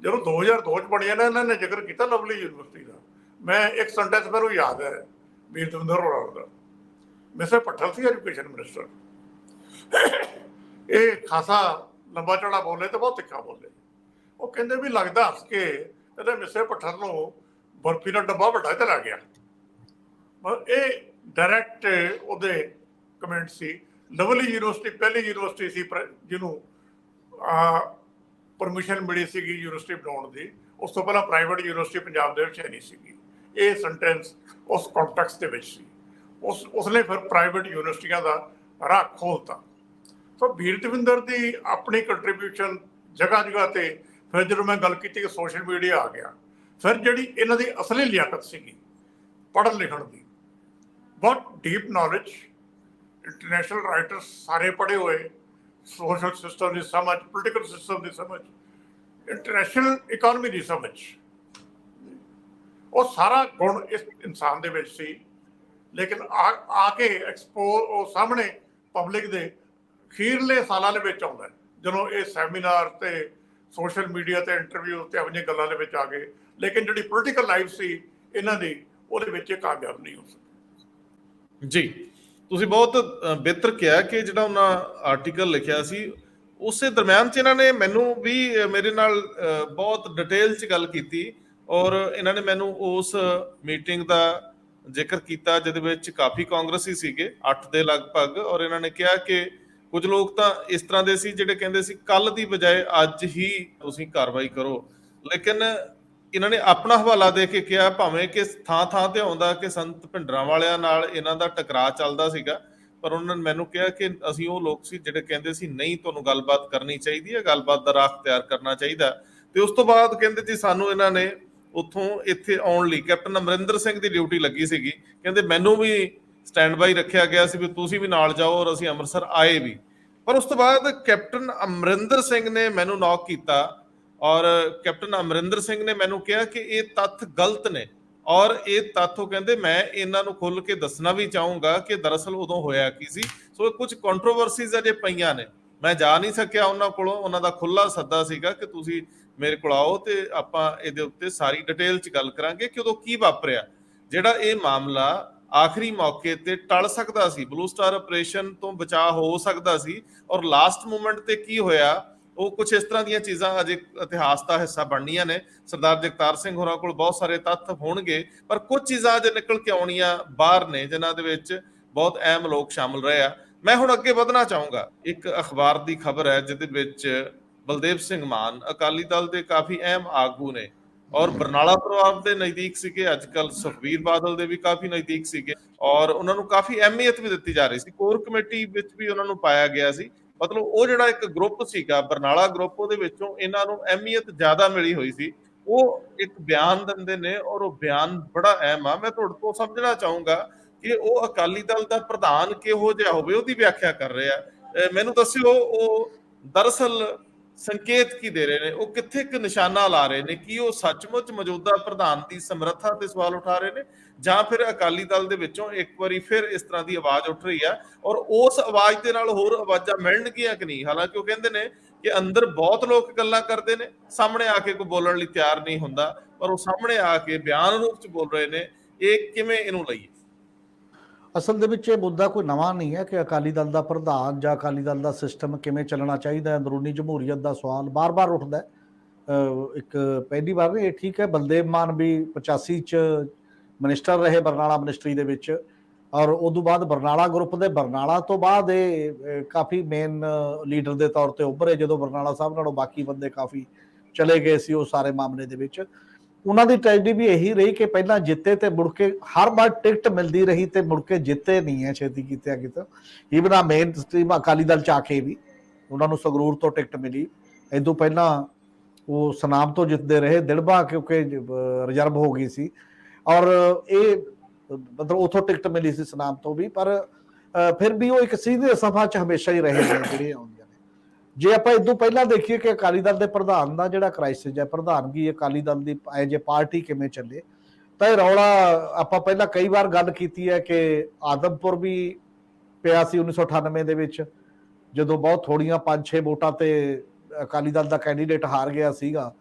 ਜਦੋਂ 2002 'ਚ ਬਣੇ ਨਾ, ਇਹਨਾਂ ਨੇ ਜ਼ਿਕਰ ਕੀਤਾ ਲਵਲੀ ਯੂਨੀਵਰਸਿਟੀ ਦਾ। ਮੈਂ ਇੱਕ ਸੈਂਟੈਂਸ ਮੈਨੂੰ ਯਾਦ ਹੈ ਵੀਰ ਦਵਿੰਦਰ ਹੋਰਾਂ ਦਾ, ਮਿਸਟਰ ਭੱਠਲ ਸੀ ਐਜੂਕੇਸ਼ਨ ਮਿਨਿਸਟਰ। ਇਹ ਖਾਸਾ ਲੰਬਾ ਚੌੜਾ ਬੋਲੇ ਤੇ ਬਹੁਤ ਤਿੱਖਾ ਬੋਲੇ। ਉਹ ਕਹਿੰਦੇ ਵੀ ਲੱਗਦਾ ਹੱਸ ਕੇ ਕਹਿੰਦੇ ਮਿਸਟਰ ਭੱਠਲ ਨੂੰ ਬਰਫੀ ਦਾ ਡੱਬਾ ਵੱਡਾ ਚਲਾ ਗਿਆ। ਇਹ ਡਾਇਰੈਕਟ ਉਹਦੇ ਕਮੈਂਟ ਸੀ। ਲਵਲੀ ਯੂਨੀਵਰਸਿਟੀ ਪਹਿਲੀ ਯੂਨੀਵਰਸਿਟੀ ਸੀ ਜਿਹਨੂੰ ਪਰਮਿਸ਼ਨ ਮਿਲੀ ਸੀਗੀ ਯੂਨੀਵਰਸਿਟੀ ਬਣਾਉਣ ਦੀ। ਉਸ ਤੋਂ ਪਹਿਲਾਂ ਪ੍ਰਾਈਵੇਟ ਯੂਨੀਵਰਸਿਟੀ ਪੰਜਾਬ ਦੇ ਵਿੱਚ ਹੈ ਨਹੀਂ ਸੀਗੀ। ਇਹ ਸੈਂਟੈਂਸ ਉਸ ਕੰਟੈਕਸਟ ਦੇ ਵਿੱਚ ਸੀ। ਉਸਨੇ ਫਿਰ ਪ੍ਰਾਈਵੇਟ ਯੂਨੀਵਰਸਿਟੀਆਂ ਦਾ ਰਾਹ ਖੋਲ੍ਹਤਾ। ਸੋ ਵੀਰ ਦਵਿੰਦਰ ਦੀ ਆਪਣੀ ਕੰਟਰੀਬਿਊਸ਼ਨ ਜਗ੍ਹਾ ਜਗ੍ਹਾ ਤੇ। ਫਿਰ ਜਦੋਂ ਮੈਂ ਗੱਲ ਕੀਤੀ ਕਿ ਸੋਸ਼ਲ ਮੀਡੀਆ ਆ ਗਿਆ, ਫਿਰ ਜਿਹੜੀ ਇਹਨਾਂ ਦੀ ਅਸਲੀ ਲਿਆਕਤ ਸੀਗੀ ਪੜ੍ਹਨ ਲਿਖਣ ਦੀ, ਬਹੁਤ ਡੀਪ ਨੌਲੇਜ, ਇੰਟਰਨੈਸ਼ਨਲ ਰਾਈਟਰਸ ਸਾਰੇ ਪੜ੍ਹੇ ਹੋਏ, ਸੋਸ਼ਲ ਸਿਸਟਮ ਦੀ ਸਮਝ, ਪੋਲੀਟੀਕਲ ਸਿਸਟਮ ਦੀ ਸਮਝ, ਇੰਟਰਨੈਸ਼ਨਲ ਇਕਨੋਮੀ ਦੀ ਸਮਝ, ਉਹ ਸਾਰਾ ਗੁਣ ਇਸ ਇਨਸਾਨ ਦੇ ਵਿੱਚ ਸੀ। ਲੇਕਿਨ ਆ ਕੇ ਉਹ ਸਾਹਮਣੇ ਪਬਲਿਕ ਦੇ ਅਖੀਰਲੇ ਸਾਲਾਂ ਦੇ ਵਿੱਚ ਆਉਂਦਾ, ਜਦੋਂ ਇਹ ਸੈਮੀਨਾਰ ਤੇ ਸੋਸ਼ਲ ਮੀਡੀਆ ਤੇ ਇੰਟਰਵਿਊ ਤੇ ਆਪਣੀਆਂ ਗੱਲਾਂ ਦੇ ਵਿੱਚ ਆ ਗਏ। ਲੇਕਿਨ ਜਿਹੜੀ ਪੋਲੀਟੀਕਲ ਲਾਈਫ ਸੀ ਇਹਨਾਂ ਦੀ, ਉਹਦੇ ਵਿੱਚ ਇਹ ਕਾਮਯਾਬ ਨਹੀਂ ਹੋ ਸਕੇ। ਜੀ, ਤੁਸੀਂ ਬਹੁਤ ਬਿਹਤਰ ਕਿਹਾ ਕਿ ਜਿਹੜਾ ਉਹਨਾਂ ਆਰਟੀਕਲ ਲਿਖਿਆ ਸੀ ਉਸੇ ਦਰਮਿਆਨ 'ਚ ਇਹਨਾਂ ਨੇ ਮੈਨੂੰ ਵੀ ਮੇਰੇ ਨਾਲ ਬਹੁਤ ਡਿਟੇਲ 'ਚ ਗੱਲ ਕੀਤੀ, ਔਰ ਇਹਨਾਂ ਨੇ ਮੈਨੂੰ ਉਸ ਮੀਟਿੰਗ ਦਾ ਜ਼ਿਕਰ ਕੀਤਾ ਜਿਹਦੇ ਵਿੱਚ ਕਾਫੀ ਕਾਂਗਰਸੀ ਸੀਗੇ, 8 ਦੇ ਲਗਭਗ। ਔਰ ਇਹਨਾਂ ਨੇ ਕਿਹਾ ਕਿ ਕੁਝ ਲੋਕ ਤਾਂ ਇਸ ਤਰ੍ਹਾਂ ਦੇ ਸੀ ਜਿਹੜੇ ਕਹਿੰਦੇ ਸੀ ਕੱਲ ਦੀ ਬਜਾਏ ਅੱਜ ਹੀ ਤੁਸੀਂ ਕਾਰਵਾਈ ਕਰੋ। ਲੇਕਿਨ ਇਹਨਾਂ ਨੇ ਆਪਣਾ ਹਵਾਲਾ ਦੇ ਕੇ ਕਿਹਾ, ਭਾਵੇਂ ਕਿ ਥਾਂ ਥਾਂ ਤੇ ਆਉਂਦਾ ਕਿ ਸੰਤ ਭਿੰਡਰਾਂ ਵਾਲਿਆਂ ਨਾਲ ਇਹਨਾਂ ਦਾ ਟਕਰਾਅ ਚੱਲਦਾ ਸੀਗਾ, ਪਰ ਉਹਨਾਂ ਨੇ ਮੈਨੂੰ ਕਿਹਾ ਕਿ ਅਸੀਂ ਉਹ ਲੋਕ ਸੀ ਜਿਹੜੇ ਕਹਿੰਦੇ ਸੀ ਨਹੀਂ, ਤੁਹਾਨੂੰ ਗੱਲਬਾਤ ਕਰਨੀ ਚਾਹੀਦੀ ਹੈ, ਗੱਲਬਾਤ ਦਾ ਰਾਹ ਅਖਤਿਆਰ ਕਰਨਾ ਚਾਹੀਦਾ। ਤੇ ਉਸ ਤੋਂ ਬਾਅਦ ਕਹਿੰਦੇ ਜੀ ਸਾਨੂੰ ਇਹਨਾਂ ਨੇ ਉੱਥੋਂ ਇੱਥੇ ਆਉਣ ਲਈ ਕੈਪਟਨ ਅਮਰਿੰਦਰ ਸਿੰਘ ਦੀ ਡਿਊਟੀ ਲੱਗੀ ਸੀਗੀ। ਕਹਿੰਦੇ ਮੈਨੂੰ ਵੀ ਸਟੈਂਡ ਬਾਈ ਰੱਖਿਆ ਗਿਆ ਸੀ ਵੀ ਤੁਸੀਂ ਵੀ ਨਾਲ ਜਾਓ, ਔਰ ਅਸੀਂ ਅੰਮ੍ਰਿਤਸਰ ਆਏ ਵੀ। ਪਰ ਉਸ ਤੋਂ ਬਾਅਦ ਕੈਪਟਨ ਅਮਰਿੰਦਰ ਸਿੰਘ ਨੇ ਮੈਨੂੰ ਨੌਕ ਕੀਤਾ, ਔਰ ਕੈਪਟਨ ਅਮਰਿੰਦਰ ਸਿੰਘ ਨੇ ਮੈਨੂੰ ਕਿਹਾ ਕਿ ਇਹ ਤੱਥ ਗਲਤ ਨੇ, ਔਰ ਇਹ ਤੱਥ ਉਹ ਕਹਿੰਦੇ ਮੈਂ ਇਹਨਾਂ ਨੂੰ ਖੁੱਲ ਕੇ ਦੱਸਣਾ ਵੀ ਚਾਹੂੰਗਾ ਕਿ ਦਰਅਸਲ ਉਦੋਂ ਹੋਇਆ ਕੀ ਸੀ। ਸੋ ਕੁਝ ਕੰਟਰੋਵਰਸੀਜ਼ ਅਜੇ ਪਈਆਂ ਨੇ, ਮੈਂ ਜਾ ਨਹੀਂ ਸਕਿਆ ਉਹਨਾਂ ਕੋਲੋਂ। ਉਹਨਾਂ ਦਾ ਖੁੱਲਾ ਸੱਦਾ ਸੀਗਾ ਕਿ ਤੁਸੀਂ ਮੇਰੇ ਕੋਲ ਆਓ ਤੇ ਆਪਾਂ ਇਹਦੇ ਉੱਤੇ ਸਾਰੀ ਡਿਟੇਲ 'ਚ ਗੱਲ ਕਰਾਂਗੇ ਕਿ ਉਦੋਂ ਕੀ ਵਾਪਰਿਆ। ਜਿਹੜਾ ਇਹ ਮਾਮਲਾ ਆਖਰੀ ਮੌਕੇ ਤੇ ਟਲ ਸਕਦਾ ਸੀ, ਬਲੂ ਸਟਾਰ ਆਪਰੇਸ਼ਨ ਤੋਂ ਬਚਾਅ ਹੋ ਸਕਦਾ ਸੀ, ਔਰ ਲਾਸਟ ਮੂਮੈਂਟ ਤੇ ਕੀ ਹੋਇਆ, ਉਹ ਕੁਝ ਇਸ ਤਰ੍ਹਾਂ ਦੀਆਂ ਚੀਜ਼ਾਂ ਅਜੇ ਇਤਿਹਾਸ ਦਾ ਹਿੱਸਾ ਬਣਨੀਆਂ ਨੇ। ਸਰਦਾਰ ਜਗਤਾਰ ਸਿੰਘ ਹੋਰਾਂ ਕੋਲ ਬਹੁਤ ਸਾਰੇ ਤੱਥ ਹੋਣਗੇ, ਪਰ ਕੁਝ ਚੀਜ਼ਾਂ ਅਜੇ ਨਿਕਲ ਕੇ ਆਉਣੀਆਂ ਬਾਹਰ ਨੇ ਜਿਨ੍ਹਾਂ ਦੇ ਵਿੱਚ ਬਹੁਤ ਅਹਿਮ ਲੋਕ ਸ਼ਾਮਲ ਰਹੇ ਆ। ਮੈਂ ਹੁਣ ਅੱਗੇ ਵਧਣਾ ਚਾਹੂੰਗਾ। ਇੱਕ ਅਖਬਾਰ ਦੀ ਖਬਰ ਹੈ ਜਿਹਦੇ ਵਿੱਚ ਬਲਦੇਵ ਸਿੰਘ ਮਾਨ ਅਕਾਲੀ ਦਲ ਦੇ ਕਾਫੀ ਅਹਿਮ ਆਗੂ ਨੇ, ਔਰ ਬਰਨਾਲਾ ਪਰਿਵਾਰ ਦੇ ਨਜ਼ਦੀਕ ਸੀਗੇ, ਅੱਜ ਕੱਲ ਸੁਖਬੀਰ ਬਾਦਲ ਦੇ ਵੀ ਕਾਫੀ ਨਜ਼ਦੀਕ ਸੀਗੇ, ਔਰ ਉਹਨਾਂ ਨੂੰ ਕਾਫੀ ਅਹਿਮੀਅਤ ਵੀ ਦਿੱਤੀ ਜਾ ਰਹੀ ਸੀ। ਕੋਰ ਕਮੇਟੀ ਵਿੱਚ ਵੀ ਉਹਨਾਂ ਨੂੰ ਪਾਇਆ ਗਿਆ ਸੀ। ਮਤਲਬ ਉਹ ਜਿਹੜਾ ਇੱਕ ਗਰੁੱਪ ਸੀਗਾ ਬਰਨਾਲਾ ਗਰੁੱਪ, ਉਹਦੇ ਵਿੱਚੋਂ ਇਹਨਾਂ ਨੂੰ ਅਹਿਮੀਅਤ ਜ਼ਿਆਦਾ ਮਿਲੀ ਹੋਈ ਸੀ। ਉਹ ਇੱਕ ਬਿਆਨ ਦਿੰਦੇ ਨੇ, ਔਰ ਉਹ ਬਿਆਨ ਬੜਾ ਅਹਿਮ ਆ। ਮੈਂ ਤੁਹਾਡੇ ਤੋਂ ਸਮਝਣਾ ਚਾਹੂੰਗਾ ਕਿ ਉਹ ਅਕਾਲੀ ਦਲ ਦਾ ਪ੍ਰਧਾਨ ਕਿਹੋ ਜਿਹਾ ਹੋਵੇ, ਉਹਦੀ ਵਿਆਖਿਆ ਕਰ ਰਿਹਾ। ਮੈਨੂੰ ਦੱਸਿਓ ਉਹ ਦਰਅਸਲ ਸੰਕੇਤ ਕੀ ਦੇ ਰਹੇ ਨੇ, ਉਹ ਕਿੱਥੇ ਇੱਕ ਨਿਸ਼ਾਨਾ ਲਾ ਰਹੇ ਨੇ? ਕੀ ਉਹ ਸੱਚਮੁੱਚ ਮੌਜੂਦਾ ਪ੍ਰਧਾਨ ਦੀ ਸਮਰੱਥਾ ਤੇ ਸਵਾਲ ਉਠਾ ਰਹੇ ਨੇ, ਜਾਂ ਫਿਰ ਅਕਾਲੀ ਦਲ ਦੇ ਵਿੱਚੋਂ ਇੱਕ ਵਾਰੀ ਫਿਰ ਇਸ ਤਰ੍ਹਾਂ ਦੀ ਆਵਾਜ਼ ਉੱਠ ਰਹੀ ਆ, ਔਰ ਉਸ ਆਵਾਜ਼ ਦੇ ਨਾਲ ਹੋਰ ਆਵਾਜ਼ਾਂ ਮਿਲਣਗੀਆਂ ਕਿ ਨਹੀਂ? ਹਾਲਾਂਕਿ ਉਹ ਕਹਿੰਦੇ ਨੇ ਕਿ ਅੰਦਰ ਬਹੁਤ ਲੋਕ ਗੱਲਾਂ ਕਰਦੇ ਨੇ, ਸਾਹਮਣੇ ਆ ਕੇ ਕੋਈ ਬੋਲਣ ਲਈ ਤਿਆਰ ਨਹੀਂ ਹੁੰਦਾ, ਪਰ ਉਹ ਸਾਹਮਣੇ ਆ ਕੇ ਬਿਆਨ ਰੂਪ ਚ ਬੋਲ ਰਹੇ ਨੇ। ਇਹ ਕਿਵੇਂ ਇਹਨੂੰ ਲਈਏ? ਅਸਲ ਦੇ ਵਿੱਚ ਇਹ ਮੁੱਦਾ ਕੋਈ ਨਵਾਂ ਨਹੀਂ ਹੈ ਕਿ ਅਕਾਲੀ ਦਲ ਦਾ ਪ੍ਰਧਾਨ ਜਾਂ ਅਕਾਲੀ ਦਲ ਦਾ ਸਿਸਟਮ ਕਿਵੇਂ ਚੱਲਣਾ ਚਾਹੀਦਾ ਹੈ। ਅੰਦਰੂਨੀ ਜਮਹੂਰੀਅਤ ਦਾ ਸਵਾਲ ਬਾਰ-ਬਾਰ ਉੱਠਦਾ ਹੈ। ਇੱਕ ਪਹਿਲੀ ਵਾਰ ਨਹੀਂ, ਇਹ ਠੀਕ ਹੈ ਬਲਦੇਵ ਮਾਨ ਵੀ 85 ਚ ਮਿਨਿਸਟਰ ਰਹੇ ਬਰਨਾਲਾ ਮਿਨਿਸਟਰੀ ਦੇ ਵਿੱਚ, ਔਰ ਉਦੋਂ ਬਾਅਦ ਬਰਨਾਲਾ ਗਰੁੱਪ ਦੇ ਬਰਨਾਲਾ ਤੋਂ ਬਾਅਦ ਇਹ ਕਾਫੀ ਮੇਨ ਲੀਡਰ ਦੇ ਤੌਰ ਤੇ ਉੱਭਰੇ, ਜਦੋਂ ਬਰਨਾਲਾ ਸਾਹਿਬ ਨਾਲੋਂ ਬਾਕੀ ਬੰਦੇ ਕਾਫੀ ਚਲੇ ਗਏ ਸੀ ਉਸ ਸਾਰੇ ਮਾਮਲੇ ਦੇ ਵਿੱਚ। ਉਹਨਾਂ ਦੀ ਟ੍ਰੈਜਡੀ ਵੀ ਇਹੀ ਰਹੀ ਕਿ ਪਹਿਲਾਂ ਜਿੱਤੇ ਤੇ ਮੁੜ ਕੇ ਹਰ ਵਾਰ ਟਿਕਟ ਮਿਲਦੀ ਰਹੀ ਤੇ ਮੁੜ ਕੇ ਜਿੱਤੇ ਨਹੀਂ ਹੈ ਛੇਤੀ ਕੀਤੇ ਕਿਤੇ। ਈਵਨ ਆ ਮੇਨ ਸਟ੍ਰੀਮ ਅਕਾਲੀ ਦਲ ਚ ਆ ਕੇ ਵੀ ਉਹਨਾਂ ਨੂੰ ਸੰਗਰੂਰ ਤੋਂ ਟਿਕਟ ਮਿਲੀ, ਇਦੋਂ ਪਹਿਲਾਂ ਉਹ ਸੁਨਾਮ ਤੋਂ ਜਿੱਤਦੇ ਰਹੇ, ਦਿੜਬਾ ਕਿਉਂਕਿ ਰਿਜ਼ਰਵ ਹੋ ਗਈ ਸੀ, ਔਰ ਇਹ ਮਤਲਬ ਉਥੋਂ ਟਿਕਟ ਮਿਲੀ ਸੀ ਸੁਨਾਮ ਤੋਂ ਵੀ। ਪਰ ਫਿਰ ਵੀ ਉਹ ਇੱਕ ਸਿੱਧੇ ਸਫਾ ਚ ਹਮੇਸ਼ਾ ਹੀ ਰਹੇ ਨੇ ਜਿਹੜੇ ਆਉਂਦੀਆਂ ਨੇ। ਜੇ ਆਪਾਂ ਇਦੋਂ ਪਹਿਲਾਂ ਦੇਖੀਏ ਕਿ ਅਕਾਲੀ ਦਲ ਦੇ ਪ੍ਰਧਾਨ ਦਾ ਜਿਹੜਾ ਕ੍ਰਾਈਸਿਸ ਹੈ, ਪ੍ਰਧਾਨਗੀ ਅਕਾਲੀ ਦਲ ਦੀ ਐਜ ਏ ਪਾਰਟੀ ਕਿਵੇਂ ਚੱਲੇ, ਤਾਂ ਇਹ ਰੌਲਾ ਆਪਾਂ ਪਹਿਲਾਂ ਕਈ ਵਾਰ ਗੱਲ ਕੀਤੀ ਹੈ ਕਿ ਆਦਮਪੁਰ ਵੀ ਪਿਆ ਸੀ 1998 ਦੇ ਵਿੱਚ, ਜਦੋਂ ਬਹੁਤ ਥੋੜੀਆਂ 5-6 ਵੋਟਾਂ ਤੇ ਅਕਾਲੀ ਦਲ ਦਾ ਕੈਂਡੀਡੇਟ ਹਾਰ ਗਿਆ ਸੀਗਾ,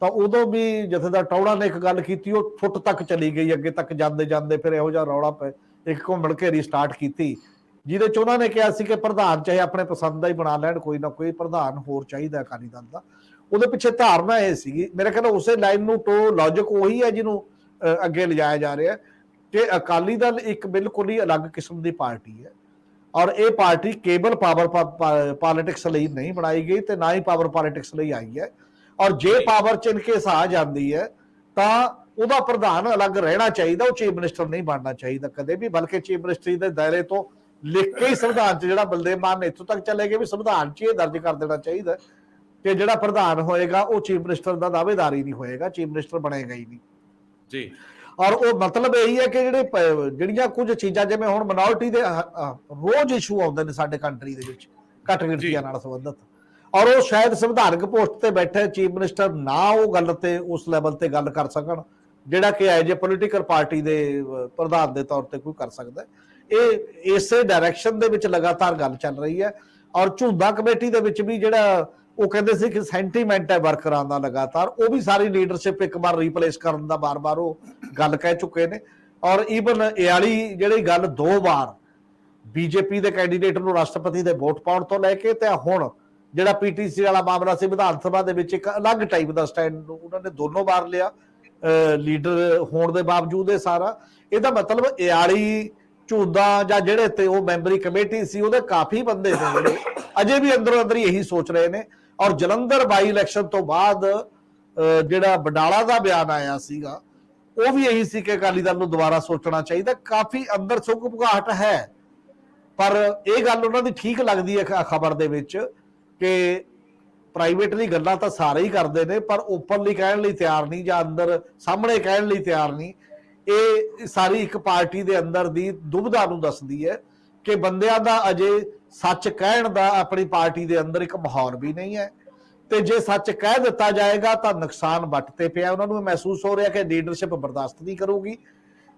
ਤਾਂ ਉਦੋਂ ਵੀ ਜਥੇਦਾਰ ਟੌੜਾ ਨੇ ਇੱਕ ਗੱਲ ਕੀਤੀ, ਉਹ ਫੁੱਟ ਤੱਕ ਚਲੀ ਗਈ, ਅੱਗੇ ਤੱਕ ਜਾਂਦੇ ਜਾਂਦੇ ਫਿਰ ਇਹੋ ਜਿਹਾ ਰੌਲਾ ਇੱਕ ਘੁੰਮਣ ਘੇਰੀ ਸਟਾਰਟ ਕੀਤੀ, ਜਿਹਦੇ ਚ ਉਹਨਾਂ ਨੇ ਕਿਹਾ ਸੀ ਕਿ ਪ੍ਰਧਾਨ ਚਾਹੇ ਆਪਣੇ ਪਸੰਦ ਦਾ ਹੀ ਬਣਾ ਲੈਣ, ਕੋਈ ਨਾ ਕੋਈ ਪ੍ਰਧਾਨ ਹੋਰ ਚਾਹੀਦਾ ਅਕਾਲੀ ਦਲ ਦਾ। ਉਹਦੇ ਪਿੱਛੇ ਧਾਰਨਾ ਇਹ ਸੀਗੀ, ਮੇਰੇ ਖਿਆਲ ਉਸੇ ਲਾਈਨ ਨੂੰ ਲੌਜਿਕ ਉਹੀ ਹੈ ਜਿਹਨੂੰ ਅੱਗੇ ਲਿਜਾਇਆ ਜਾ ਰਿਹਾ ਕਿ ਅਕਾਲੀ ਦਲ ਇੱਕ ਬਿਲਕੁਲ ਹੀ ਅਲੱਗ ਕਿਸਮ ਦੀ ਪਾਰਟੀ ਹੈ, ਔਰ ਇਹ ਪਾਰਟੀ ਕੇਵਲ ਪਾਵਰ ਪੋਲਿਟਿਕਸ ਲਈ ਨਹੀਂ ਬਣਾਈ ਗਈ ਤੇ ਨਾ ਹੀ ਪਾਵਰ ਪੋਲਿਟਿਕਸ ਲਈ ਆਈ ਹੈ। ਔਰ ਜੇ ਪਾਵਰ ਚ ਇਨਕੇਸ ਆ ਜਾਂਦੀ ਹੈ ਤਾਂ ਉਹਦਾ ਪ੍ਰਧਾਨ ਅਲੱਗ ਰਹਿਣਾ ਚਾਹੀਦਾ, ਉਹ ਚੀਫ ਮਿਨਿਸਟਰ ਨਹੀਂ ਬਣਨਾ ਚਾਹੀਦਾ ਕਦੇ ਵੀ, ਬਲਕਿ ਚੀਫ ਮਿਨਿਸਟਰੀ ਦੇ ਦਾਇਰੇ ਤੋਂ ਲਿਖ ਕੇ ਹੀ ਸੰਵਿਧਾਨ 'ਚ, ਜਿਹੜਾ ਬਲਦੇਵ ਮਾਨ ਨੇ ਇੱਥੋਂ ਤੱਕ ਚਲੇ ਗਏ ਵੀ ਸੰਵਿਧਾਨ 'ਚ ਇਹ ਦਰਜ ਕਰ ਦੇਣਾ ਚਾਹੀਦਾ ਕਿ ਜਿਹੜਾ ਪ੍ਰਧਾਨ ਹੋਏਗਾ ਉਹ ਚੀਫ ਮਿਨਿਸਟਰ ਦਾ ਦਾਅਵੇਦਾਰ ਹੀ ਨਹੀਂ ਹੋਏਗਾ, ਚੀਫ ਮਿਨਿਸਟਰ ਬਣੇਗਾ ਹੀ ਨਹੀਂ ਜੀ। ਔਰ ਉਹ ਮਤਲਬ ਇਹੀ ਹੈ ਕਿ ਜਿਹੜੀਆਂ ਕੁਝ ਚੀਜ਼ਾਂ ਜਿਵੇਂ ਹੁਣ ਮਿਨੋਰਟੀ ਦੇ ਰੋਜ਼ ਇਸ਼ੂ ਆਉਂਦੇ ਨੇ ਸਾਡੇ ਕੰਟਰੀ ਦੇ ਵਿੱਚ ਘੱਟ ਗਿਣਤੀਆਂ ਨਾਲ ਸੰਬੰਧਿਤ, ਔਰ ਉਹ ਸ਼ਾਇਦ ਸੰਵਿਧਾਨਕ ਪੋਸਟ ਤੇ ਬੈਠੇ ਚੀਫ ਮਿਨਿਸਟਰ ਨਾ ਉਹ ਗੱਲ ਤੇ ਉਸ ਲੈਵਲ ਤੇ ਗੱਲ ਕਰ ਸਕਣ ਜਿਹੜਾ ਕਿ ਐਜ ਏ ਪੋਲੀਟੀਕਲ ਪਾਰਟੀ ਦੇ ਪ੍ਰਧਾਨ ਦੇ ਤੌਰ ਤੇ ਕੋਈ ਕਰ ਸਕਦਾ। ਇਹ ਇਸੇ ਡਾਇਰੈਕਸ਼ਨ ਦੇ ਵਿੱਚ ਲਗਾਤਾਰ ਗੱਲ ਚੱਲ ਰਹੀ ਹੈ। ਔਰ ਝੁੰਦਾ ਕਮੇਟੀ ਦੇ ਵਿੱਚ ਵੀ ਜਿਹੜਾ ਉਹ ਕਹਿੰਦੇ ਸੀ ਕਿ ਸੈਂਟੀਮੈਂਟ ਹੈ ਵਰਕਰਾਂ ਦਾ ਲਗਾਤਾਰ, ਉਹ ਵੀ ਸਾਰੀ ਲੀਡਰਸ਼ਿਪ ਇੱਕ ਵਾਰ ਰੀਪਲੇਸ ਕਰਨ ਦਾ ਬਾਰ-ਬਾਰ ਉਹ ਗੱਲ ਕਹਿ ਚੁੱਕੇ ਨੇ। ਔਰ ਈਵਨ ਇਹ ਵਾਲੀ ਜਿਹੜੀ ਗੱਲ 2 ਵਾਰ ਬੀਜੇਪੀ ਦੇ ਕੈਂਡੀਡੇਟ ਨੂੰ ਰਾਸ਼ਟਰਪਤੀ ਦੇ ਵੋਟ ਪਾਉਣ ਤੋਂ ਲੈ ਕੇ ਤੇ ਹੁਣ ਜਿਹੜਾ ਪੀਟੀਸੀ ਵਾਲਾ ਮਾਮਲਾ ਸੀ ਵਿਧਾਨ ਸਭਾ ਦੇ ਵਿੱਚ ਇੱਕ ਅਲੱਗ ਟਾਈਪ ਦਾ ਸਟੈਂਡ ਉਹਨਾਂ ਨੇ ਦੋਨੋਂ ਵਾਰ ਲਿਆ ਲੀਡਰ ਹੋਣ ਦੇ ਬਾਵਜੂਦ। ਇਹ ਸਾਰਾ ਇਹਦਾ ਮਤਲਬ ਇਹ ਵਾਲੀ ਝੂਦਾ ਜਾਂ ਜਿਹੜੇ ਤੇ ਉਹ ਮੈਂਬਰੀ ਕਮੇਟੀ ਸੀ ਉਹਦੇ ਕਾਫੀ ਬੰਦੇ ਨੇ ਜਿਹੜੇ ਅਜੇ ਵੀ ਅੰਦਰੋਂ ਅੰਦਰ ਇਹੀ ਸੋਚ ਰਹੇ ਨੇ। ਔਰ ਜਲੰਧਰ ਬਾਈ ਇਲੈਕਸ਼ਨ ਤੋਂ ਬਾਅਦ ਜਿਹੜਾ ਬਡਾਲਾ ਦਾ ਬਿਆਨ ਆਇਆ ਸੀਗਾ ਉਹ ਵੀ ਇਹੀ ਸੀ ਕਿ ਅਕਾਲੀ ਦਲ ਨੂੰ ਦੁਬਾਰਾ ਸੋਚਣਾ ਚਾਹੀਦਾ। ਕਾਫੀ ਅੰਦਰ ਸੁੱਕ-ਪੁਕਾਹਟ ਹੈ, ਪਰ ਇਹ ਗੱਲ ਉਹਨਾਂ ਦੀ ਠੀਕ ਲੱਗਦੀ ਹੈ ਖਬਰ ਦੇ ਵਿੱਚ ਕਿ ਪ੍ਰਾਈਵੇਟਲੀ ਗੱਲਾਂ ਤਾਂ ਸਾਰੇ ਹੀ ਕਰਦੇ ਨੇ ਪਰ ਓਪਨਲੀ ਕਹਿਣ ਲਈ ਤਿਆਰ ਨਹੀਂ ਜਾਂ ਅੰਦਰ ਸਾਹਮਣੇ ਕਹਿਣ ਲਈ ਤਿਆਰ ਨਹੀਂ। ਇਹ ਸਾਰੀ ਇੱਕ ਪਾਰਟੀ ਦੇ ਅੰਦਰ ਦੀ ਦੁਬਿਧਾ ਨੂੰ ਦੱਸਦੀ ਹੈ ਕਿ ਬੰਦਿਆਂ ਦਾ ਅਜੇ ਸੱਚ ਕਹਿਣ ਦਾ ਆਪਣੀ ਪਾਰਟੀ ਦੇ ਅੰਦਰ ਇੱਕ ਮਾਹੌਲ ਵੀ ਨਹੀਂ ਹੈ, ਤੇ ਜੇ ਸੱਚ ਕਹਿ ਦਿੱਤਾ ਜਾਏਗਾ ਤਾਂ ਨੁਕਸਾਨ ਵੱਟ ਤੇ ਪਿਆ। ਉਹਨਾਂ ਨੂੰ ਮਹਿਸੂਸ ਹੋ ਰਿਹਾ ਕਿ ਲੀਡਰਸ਼ਿਪ ਬਰਦਾਸ਼ਤ ਨਹੀਂ ਕਰੂਗੀ।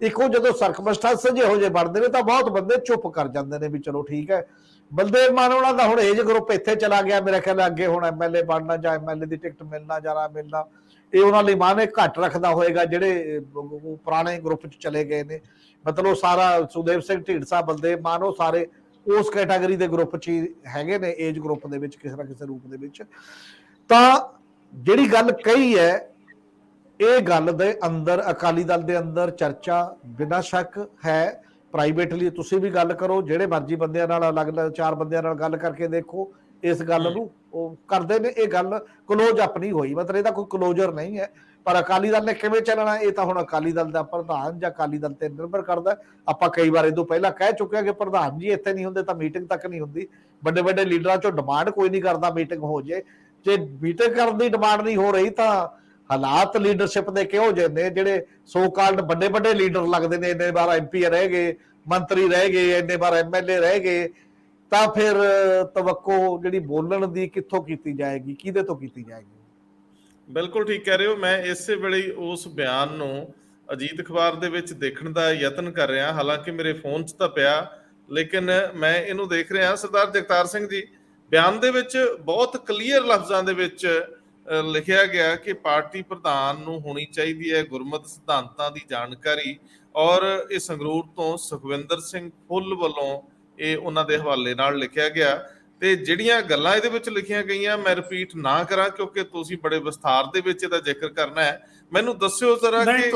ਇੱਕੋ ਜਦੋਂ ਸਰਕਮਸਟੈਂਸ ਜਿਹੋ ਜਿਹੇ ਬਣਦੇ ਨੇ ਤਾਂ ਬਹੁਤ ਬੰਦੇ ਚੁੱਪ ਕਰ ਜਾਂਦੇ ਨੇ ਵੀ ਚਲੋ ਠੀਕ ਹੈ। ਬਲਦੇਵ ਮਾਨ ਉਹਨਾਂ ਦਾ ਹੁਣ ਏਜ ਗਰੁੱਪ ਇੱਥੇ ਚਲਾ ਗਿਆ, ਮੇਰੇ ਖਿਆਲ ਅੱਗੇ ਹੁਣ ਐਮਐਲਏ ਬਣਨਾ ਜਾਂ ਐਮਐਲਏ ਦੀ ਟਿਕਟ ਮਿਲਣਾ ਜਾਂ ਨਾ ਮਿਲਣਾ ਇਹ ਉਹਨਾਂ ਲਈ ਮਾਨੇ ਘੱਟ ਰੱਖਦਾ ਹੋਏਗਾ ਜਿਹੜੇ ਪੁਰਾਣੇ ਗਰੁੱਪ 'ਚ ਚਲੇ ਗਏ ਨੇ। ਮਤਲਬ ਸਾਰਾ ਸੁਖਦੇਵ ਸਿੰਘ ਢੀਂਡਸਾ, ਬਲਦੇਵ ਮਾਨ ਉਹ ਸਾਰੇ ਉਸ ਕੈਟਾਗਰੀ ਦੇ ਗਰੁੱਪ 'ਚ ਹੀ ਹੈਗੇ ਨੇ, ਏਜ ਗਰੁੱਪ ਦੇ ਵਿੱਚ ਕਿਸੇ ਨਾ ਕਿਸੇ ਰੂਪ ਦੇ ਵਿੱਚ। ਤਾਂ ਜਿਹੜੀ ਗੱਲ ਕਹੀ ਹੈ ਇਹ ਗੱਲ ਦੇ ਅੰਦਰ ਅਕਾਲੀ ਦਲ ਦੇ ਅੰਦਰ ਚਰਚਾ ਬਿਨਾਂ ਸ਼ੱਕ ਹੈ। ਪ੍ਰਾਈਵੇਟਲੀ ਤੁਸੀਂ ਵੀ ਗੱਲ ਕਰੋ, ਜਿਹੜੇ ਮਰਜ਼ੀ ਬੰਦਿਆਂ ਨਾਲ ਅਲੱਗ-ਅਲੱਗ 4 ਬੰਦਿਆਂ ਨਾਲ ਗੱਲ ਕਰਕੇ ਦੇਖੋ, ਇਸ ਗੱਲ ਨੂੰ ਉਹ ਕਰਦੇ ਨੇ। ਇਹ ਗੱਲ ਕਲੋਜ਼ ਅਪ ਨਹੀਂ ਹੋਈ, ਮਤਲਬ ਇਹਦਾ ਕੋਈ ਕਲੋਜ਼ਰ ਨਹੀਂ ਹੈ। ਪਰ ਅਕਾਲੀ ਦਲ ਨੇ ਕਿਵੇਂ ਚੱਲਣਾ ਇਹ ਤਾਂ ਹੁਣ ਅਕਾਲੀ ਦਲ ਦਾ ਪ੍ਰਧਾਨ ਜਾਂ ਅਕਾਲੀ ਦਲ ਤੇ ਨਿਰਭਰ ਕਰਦਾ। ਆਪਾਂ ਕਈ ਵਾਰ ਇਹ ਤੋਂ ਪਹਿਲਾਂ ਕਹਿ ਚੁੱਕੇ ਹਾਂ ਕਿ ਪ੍ਰਧਾਨ ਜੀ ਇੱਥੇ ਨਹੀਂ ਹੁੰਦੇ ਤਾਂ ਮੀਟਿੰਗ ਤੱਕ ਨਹੀਂ ਹੁੰਦੀ। ਵੱਡੇ ਵੱਡੇ ਲੀਡਰਾਂ ਚੋਂ ਡਿਮਾਂਡ ਕੋਈ ਨਹੀਂ ਕਰਦਾ ਮੀਟਿੰਗ ਹੋ ਜੇ। ਜੇ ਮੀਟਿੰਗ ਕਰਨ ਦੀ ਡਿਮਾਂਡ ਨਹੀਂ ਹੋ ਰਹੀ ਤਾਂ ਹਾਲਾਤ ਲੀਡਰਸ਼ਿਪ ਦੇ ਕਿਹੋ ਜਿਹੇ ਨੇ? ਜਿਹੜੇ ਸੋ ਕਾਲਡ ਵੱਡੇ ਵੱਡੇ ਲੀਡਰ ਲੱਗਦੇ ਨੇ, ਇੰਨੇ ਵਾਰ ਐਮਪੀ ਰਹਿ ਗਏ, ਮੰਤਰੀ ਰਹਿ ਗਏ, ਇੰਨੇ ਵਾਰ ਐਮਐਲਏ ਰਹਿ ਗਏ, ਤਾਂ ਫਿਰ ਤਵੱਕੋ ਜਿਹੜੀ ਬੋਲਣ ਦੀ ਕਿੱਥੋਂ ਕੀਤੀ ਜਾਏਗੀ, ਕਿਹਦੇ ਤੋਂ ਕੀਤੀ ਜਾਏਗੀ? ਬਿਲਕੁਲ ਠੀਕ ਕਹਿ ਰਹੇ ਹੋ। ਮੈਂ ਇਸੇ ਵੇਲੇ ਉਸ ਬਿਆਨ ਨੂੰ ਅਜੀਤ ਅਖਬਾਰ ਦੇ ਵਿੱਚ ਦੇਖਣ ਦਾ ਯਤਨ ਕਰ ਰਿਹਾ, ਹਾਲਾਂਕਿ ਮੇਰੇ ਫੋਨ 'ਚ ਤਾਂ ਪਿਆ ਲੇਕਿਨ ਮੈਂ ਇਹਨੂੰ ਦੇਖ ਰਿਹਾ। ਸਰਦਾਰ ਜਗਤਾਰ ਸਿੰਘ ਜੀ, ਬਿਆਨ ਦੇ ਵਿੱਚ ਬਹੁਤ ਕਲੀਅਰ ਲਫ਼ਜ਼ਾਂ ਦੇ ਵਿੱਚ ਲਿਖਿਆ ਗਿਆ ਕਿ ਪਾਰਟੀ ਪ੍ਰਧਾਨ ਨੂੰ ਹੋਣੀ ਚਾਹੀਦੀ ਹੈ ਗੁਰਮਤਿ ਸਿਧਾਂਤਾਂ ਦੀ ਜਾਣਕਾਰੀ, ਔਰ ਇਹ ਸੰਗਰੂਰ ਤੋਂ ਸੁਖਵਿੰਦਰ ਸਿੰਘ ਫੁੱਲ ਵੱਲੋਂ ਇਹ ਉਹਨਾਂ ਦੇ ਹਵਾਲੇ ਨਾਲ ਲਿਖਿਆ ਗਿਆ। ਤੇ ਜਿਹੜੀਆਂ ਗੱਲਾਂ ਇਹਦੇ ਵਿੱਚ ਲਿਖੀਆਂ ਗਈਆਂ ਮੈਂ ਰਿਪੀਟ ਨਾ ਕਰਾਂ ਕਿਉਂਕਿ ਤੁਸੀਂ ਬੜੇ ਵਿਸਥਾਰ ਦੇ ਵਿੱਚ ਇਹਦਾ ਜ਼ਿਕਰ ਕਰਨਾ ਹੈ। ਮੈਨੂੰ ਦੱਸਿਓ ਜ਼ਰਾ ਕਿ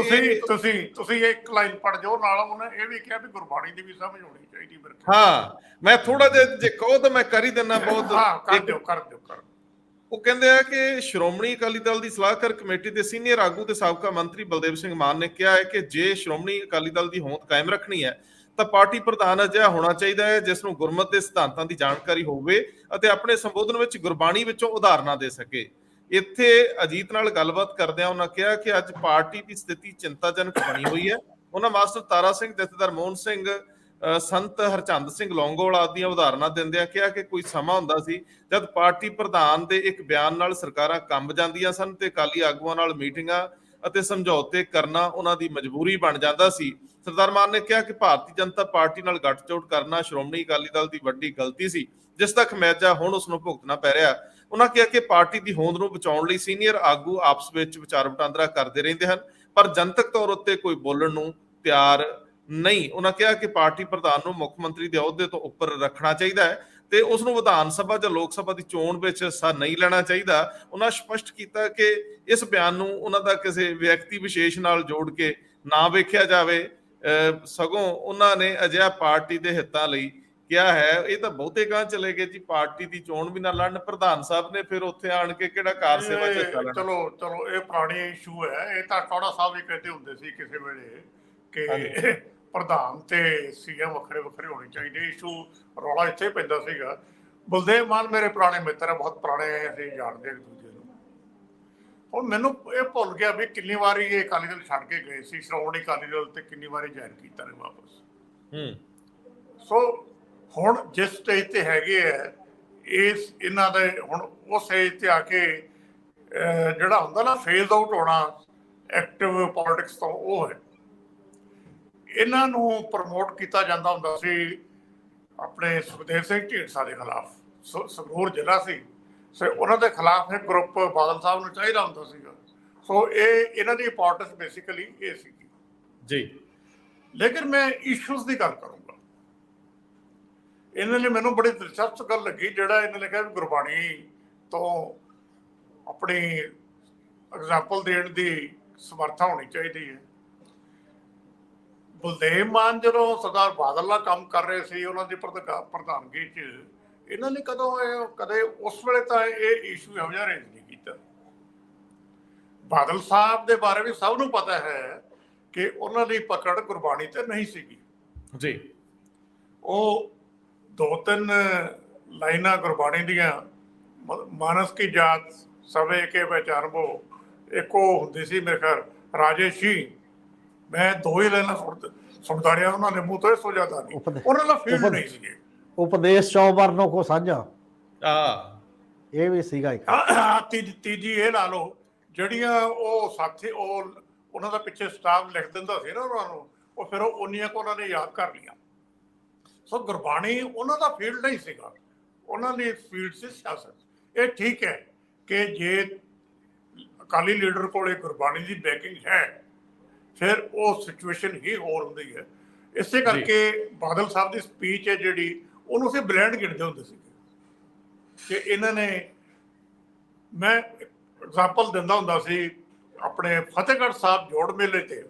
ਤੁਸੀਂ ਇੱਕ ਲਾਈਨ ਪੜ੍ਹ ਜਾਓ, ਨਾਲ ਉਹਨੇ ਇਹ ਵੀ ਕਿਹਾ ਵੀ ਗੁਰਬਾਣੀ ਦੀ ਵੀ ਸਮਝ ਹੋਣੀ ਚਾਹੀਦੀ। ਹਾਂ, ਮੈਂ ਥੋੜਾ ਜਿਹਾ ਜੇ ਕਹੋ ਤਾਂ ਮੈਂ ਕਰ ਹੀ ਦਿੰਦਾ। ਬਹੁਤ ਕਰ ਦਿਓ। ਉਹ ਕਹਿੰਦੇ ਆ ਕਿ ਸ਼੍ਰੋਮਣੀ ਅਕਾਲੀ ਦਲ ਦੀ ਸਲਾਹਕਾਰ ਕਮੇਟੀ ਦੇ ਸੀਨੀਅਰ ਆਗੂ ਤੇ ਸਾਬਕਾ ਮੰਤਰੀ ਬਲਦੇਵ ਸਿੰਘ ਮਾਨ ਨੇ ਕਿਹਾ ਹੈ ਕਿ ਜੇ ਸ਼੍ਰੋਮਣੀ ਅਕਾਲੀ ਦਲ ਦੀ ਹੋਂਦ ਕਾਇਮ ਰੱਖਣੀ ਹੈ ਤਾਂ ਪਾਰਟੀ ਪ੍ਰਧਾਨ ਅਜਿਹਾ ਹੋਣਾ ਚਾਹੀਦਾ ਹੈ ਜਿਸ ਨੂੰ ਗੁਰਮਤਿ ਦੇ ਸਿਧਾਂਤਾਂ ਦੀ ਜਾਣਕਾਰੀ ਹੋਵੇ ਅਤੇ ਆਪਣੇ ਸੰਬੋਧਨ ਵਿੱਚ ਗੁਰਬਾਣੀ ਵਿੱਚੋਂ ਉਦਾਹਰਨਾਂ ਦੇ ਸਕੇ। ਇੱਥੇ ਅਜੀਤ ਨਾਲ ਗੱਲਬਾਤ ਕਰਦਿਆਂ ਉਹਨਾਂ ਕਿਹਾ ਕਿ ਅੱਜ ਪਾਰਟੀ ਦੀ ਸਥਿਤੀ ਚਿੰਤਾਜਨਕ ਬਣੀ ਹੋਈ ਹੈ। ਉਹਨਾਂ ਮਾਸਟਰ ਤਾਰਾ ਸਿੰਘ, ਜਥੇਦਾਰ ਮੋਹਨ ਸਿੰਘ, ਸੰਤ ਹਰਚੰਦ ਸਿੰਘ ਲੌਂਗੋਵਾਲ ਆਦਿ ਦੀਆਂ ਉਦਾਹਰਨਾਂ ਦਿੰਦਿਆਂ ਕਿਹਾ ਕਿ ਕੋਈ ਸਮਾਂ ਹੁੰਦਾ ਸੀ ਜਦ ਪਾਰਟੀ ਪ੍ਰਧਾਨ ਦੇ ਇੱਕ ਬਿਆਨ ਨਾਲ ਸਰਕਾਰਾਂ ਕੰਬ ਜਾਂਦੀਆਂ ਸਨ ਤੇ ਅਕਾਲੀ ਆਗੂਆਂ ਨਾਲ ਮੀਟਿੰਗਾਂ ਅਤੇ ਸਮਝੌਤੇ ਕਰਨਾ ਉਹਨਾਂ ਦੀ ਮਜਬੂਰੀ ਬਣ ਜਾਂਦਾ ਸੀ। ਸਰਦਾਰ ਮਾਨ ਨੇ ਕਿਹਾ ਕਿ ਭਾਰਤੀ ਜਨਤਾ ਪਾਰਟੀ ਨਾਲ ਗੱਠਜੋੜ ਕਰਨਾ ਸ਼੍ਰੋਮਣੀ ਅਕਾਲੀ ਦਲ ਦੀ ਵੱਡੀ ਗਲਤੀ ਸੀ ਜਿਸ ਦਾ ਖਮਿਆਜਾ ਹੁਣ ਉਸ ਨੂੰ ਭੁਗਤਣਾ ਪੈ ਰਿਹਾ। ਉਹਨਾਂ ਕਿਹਾ ਕਿ ਪਾਰਟੀ ਦੀ ਹੋਂਦ ਨੂੰ ਬਚਾਉਣ ਲਈ ਸੀਨੀਅਰ ਆਗੂ ਆਪਸ ਵਿੱਚ ਵਿਚਾਰ ਵਟਾਂਦਰਾ ਕਰਦੇ ਰਹਿੰਦੇ ਹਨ ਪਰ ਜਨਤਕ ਤੌਰ ਉੱਤੇ ਕੋਈ ਬੋਲਣ ਨੂੰ ਤਿਆਰ ਨਹੀਂ। ਉਹਨਾਂ ਕਿਹਾ ਕਿ ਪਾਰਟੀ ਪ੍ਰਧਾਨ ਨੂੰ ਮੁੱਖ ਮੰਤਰੀ ਦੇ ਅਹੁਦੇ ਤੋਂ ਉੱਪਰ ਰੱਖਣਾ ਚਾਹੀਦਾ ਹੈ ਤੇ ਉਸ ਨੂੰ ਵਿਧਾਨ ਸਭਾ ਜਾਂ ਲੋਕ ਸਭਾ ਦੀ ਚੋਣ ਵਿੱਚ ਹਿੱਸਾ ਨਹੀਂ ਲੈਣਾ ਚਾਹੀਦਾ। ਉਹਨਾਂ ਸਪਸ਼ਟ ਕੀਤਾ ਕਿ ਇਸ ਬਿਆਨ ਨੂੰ ਉਹਨਾਂ ਦਾ ਕਿਸੇ ਵਿਅਕਤੀ ਵਿਸ਼ੇਸ਼ ਨਾਲ ਜੋੜ ਕੇ ਨਾ ਵੇਖਿਆ ਜਾਵੇ, ਸਗੋਂ ਉਹਨਾਂ ਨੇ ਅਜਿਹਾ ਪਾਰਟੀ ਦੇ ਹਿੱਤਾਂ ਲਈ ਕਿਹਾ ਹੈ, ਇਹ ਤਾਂ ਬਹੁਤੇ ਗਾਂ ਚਲੇ ਗਏ ਜੀ, ਪਾਰਟੀ ਦੀ ਚੋਣ ਵੀ ਨਾ ਲੜਨ, ਪ੍ਰਧਾਨ ਸਾਹਿਬ ਨੇ ਫਿਰ ਉੱਥੇ ਆਣ ਕੇ ਕਿਹੜਾ ਕਾਰ ਸੇਵਾ ਚ ਹਿੱਸਾ ਲੈਣਾ। ਚਲੋ ਚਲੋ, ਇਹ ਪੁਰਾਣੀ ਇਸ਼ੂ ਹੈ। ਇਹ ਤਾਂ ਟੌੜਾ ਸਾਹਿਬ ਵੀ ਕਹਿੰਦੇ ਹੁੰਦੇ ਸੀ ਕਿਸੇ ਵੇਲੇ ਕਿ ਪ੍ਰਧਾਨ ਤੇ ਸੀਐਮ ਵੱਖਰੇ ਵੱਖਰੇ ਹੋਣੇ ਚਾਹੀਦੇ। ਇਸ਼ੂ ਰੌਲਾ ਇੱਥੇ ਪੈਂਦਾ ਸੀਗਾ। ਬਲਦੇਵ ਮਾਨ ਮੇਰੇ ਪੁਰਾਣੇ ਮਿੱਤਰ ਹੈ, ਬਹੁਤ ਪੁਰਾਣੇ, ਅਸੀਂ ਜਾਣਦੇ ਇੱਕ ਦੂਜੇ ਨੂੰ। ਹੁਣ ਮੈਨੂੰ ਇਹ ਭੁੱਲ ਗਿਆ ਵੀ ਕਿੰਨੀ ਵਾਰੀ ਇਹ ਅਕਾਲੀ ਦਲ ਛੱਡ ਕੇ ਗਏ ਸੀ, ਸ਼੍ਰੋਮਣੀ ਅਕਾਲੀ ਦਲ, ਤੇ ਕਿੰਨੀ ਵਾਰੀ ਜੁਆਇਨ ਕੀਤਾ ਨੇ ਵਾਪਸ। ਸੋ ਹੁਣ ਜਿਸ ਸਟੇਜ ਤੇ ਹੈਗੇ ਆ, ਇਹਨਾਂ ਦੇ ਹੁਣ ਉਸ ਸਟੇਜ ਤੇ ਆ ਕੇ ਜਿਹੜਾ ਹੁੰਦਾ ਨਾ ਫੇਜ਼ ਆਊਟ ਹੋਣਾ ਐਕਟਿਵ ਪੋਲਿਟਿਕਸ ਤੋਂ, ਉਹ ਹੈ। ਇਹਨਾਂ ਨੂੰ ਪ੍ਰਮੋਟ ਕੀਤਾ ਜਾਂਦਾ ਹੁੰਦਾ ਸੀ ਆਪਣੇ ਸੁਖਦੇਵ ਸਿੰਘ ਢੀਂਡਸਾ ਦੇ ਖਿਲਾਫ। ਸੰਗਰੂਰ ਜ਼ਿਲ੍ਹਾ ਸੀ, ਸੋ ਉਹਨਾਂ ਦੇ ਖਿਲਾਫ ਇੱਕ ਗਰੁੱਪ ਬਾਦਲ ਸਾਹਿਬ ਨੂੰ ਚਾਹੀਦਾ ਹੁੰਦਾ ਸੀਗਾ। ਸੋ ਇਹਨਾਂ ਦੀ ਇੰਪੋਰਟੈਂਸ ਬੇਸਿਕਲੀ ਇਹ ਸੀਗੀ ਜੀ। ਲੇਕਿਨ ਮੈਂ ਇਸ਼ੂਜ਼ ਦੀ ਗੱਲ ਕਰੂੰਗਾ। ਇਹਨਾਂ ਨੇ ਮੈਨੂੰ ਬੜੀ ਦਿਲਚਸਪ ਗੱਲ ਲੱਗੀ, ਜਿਹੜਾ ਇਹਨਾਂ ਨੇ ਕਿਹਾ ਵੀ ਗੁਰਬਾਣੀ ਤੋਂ ਆਪਣੀ ਐਗਜ਼ਾਮਪਲ ਦੇਣ ਦੀ ਸਮਰੱਥਾ ਹੋਣੀ ਚਾਹੀਦੀ ਹੈ। ਬਲਦੇਵ ਮਾਨ ਜਦੋਂ ਸਰਦਾਰ ਬਾਦਲ ਨਾਲ ਕੰਮ ਕਰ ਰਹੇ ਸੀ, ਉਹਨਾਂ ਦੀ ਪ੍ਰਧਾਨਗੀ 'ਚ, ਇਹਨਾਂ ਨੇ ਕਦੇ ਉਸ ਵੇਲੇ ਤਾਂ ਇਹ ਇਸ਼ੂ ਇਹੋ ਜਿਹਾ ਰੇਜ਼ ਨਹੀਂ ਕੀਤਾ। ਬਾਦਲ ਸਾਹਿਬ ਦੇ ਬਾਰੇ ਵੀ ਸਭ ਨੂੰ ਪਤਾ ਹੈ ਕਿ ਉਹਨਾਂ ਦੀ ਪਕੜ ਗੁਰਬਾਣੀ ਤੇ ਨਹੀਂ ਸੀਗੀ ਜੀ। ਉਹ 2-3 ਲਾਈਨਾਂ ਗੁਰਬਾਣੀ ਦੀਆਂ, ਮਾਨਸ ਕੀ ਜਾਤ ਸਵੇ ਕੇ ਪਹਿਚਾਨਬੋ, ਇੱਕ ਉਹ ਹੁੰਦੀ ਸੀ ਮੇਰੇ ਖਿਆਲ ਰਾਜੇਸ਼ੀ, ਮੈਂ 2 ਹੀ ਲਾਈਨਾਂ ਸੁਣਦਾ ਰਿਹਾ ਉਹਨਾਂ ਦੇ ਮੂੰਹ ਤੋਂ, ਇਸ ਤੋਂ ਜ਼ਿਆਦਾ ਨਹੀਂ। ਉਹਨਾਂ ਦਾ ਫੀਲਡ ਨਹੀਂ ਸੀਗੇ। ਉਪਦੇਸ਼ 100 ਵਰਨੋਂ ਕੋ ਸਾਂਝਾ, ਇਹ ਵੀ ਸੀਗਾ ਇੱਕ। ਤੀਜੀ ਇਹ ਲਾ ਲਓ, ਜਿਹੜੀਆਂ ਉਹ ਸਾਥੀ ਉਹਨਾਂ ਦਾ ਪਿੱਛੇ ਸਟਾਫ ਲਿਖ ਦਿੰਦਾ ਸੀ ਨਾ ਉਹਨਾਂ ਨੂੰ, ਉਹ ਫਿਰ ਉਨੀਆਂ ਕੋ ਉਹਨਾਂ ਨੇ ਯਾਦ ਕਰ ਲਈਆਂ। ਸੋ ਗੁਰਬਾਣੀ ਉਹਨਾਂ ਦਾ ਫੀਲਡ ਨਹੀਂ ਸੀਗਾ, ਉਹਨਾਂ ਦੀ ਫੀਲਡ ਸੀ ਸਿਆਸਤ। ਇਹ ਠੀਕ ਹੈ ਕਿ ਜੇ ਅਕਾਲੀ ਲੀਡਰ ਕੋਲ ਗੁਰਬਾਣੀ ਦੀ ਬੈਕਿੰਗ ਹੈ, ਫਿਰ ਉਹ ਸਿਚੁਏਸ਼ਨ ਹੀ ਹੋਰ ਹੁੰਦੀ ਹੈ। ਇਸੇ ਕਰਕੇ ਬਾਦਲ ਸਾਹਿਬ ਦੀ ਸਪੀਚ ਹੈ ਜਿਹੜੀ, ਉਹਨੂੰ ਅਸੀਂ ਬਲੈਂਡ ਗਿਣਦੇ ਹੁੰਦੇ ਸੀ ਕਿ ਇਹਨਾਂ ਨੇ, ਮੈਂ ਐਗਜ਼ਾਮਪਲ ਦਿੰਦਾ ਹੁੰਦਾ ਸੀ ਆਪਣੇ ਫਤਿਹਗੜ੍ਹ ਸਾਹਿਬ ਜੋੜ ਮੇਲੇ ਤੇ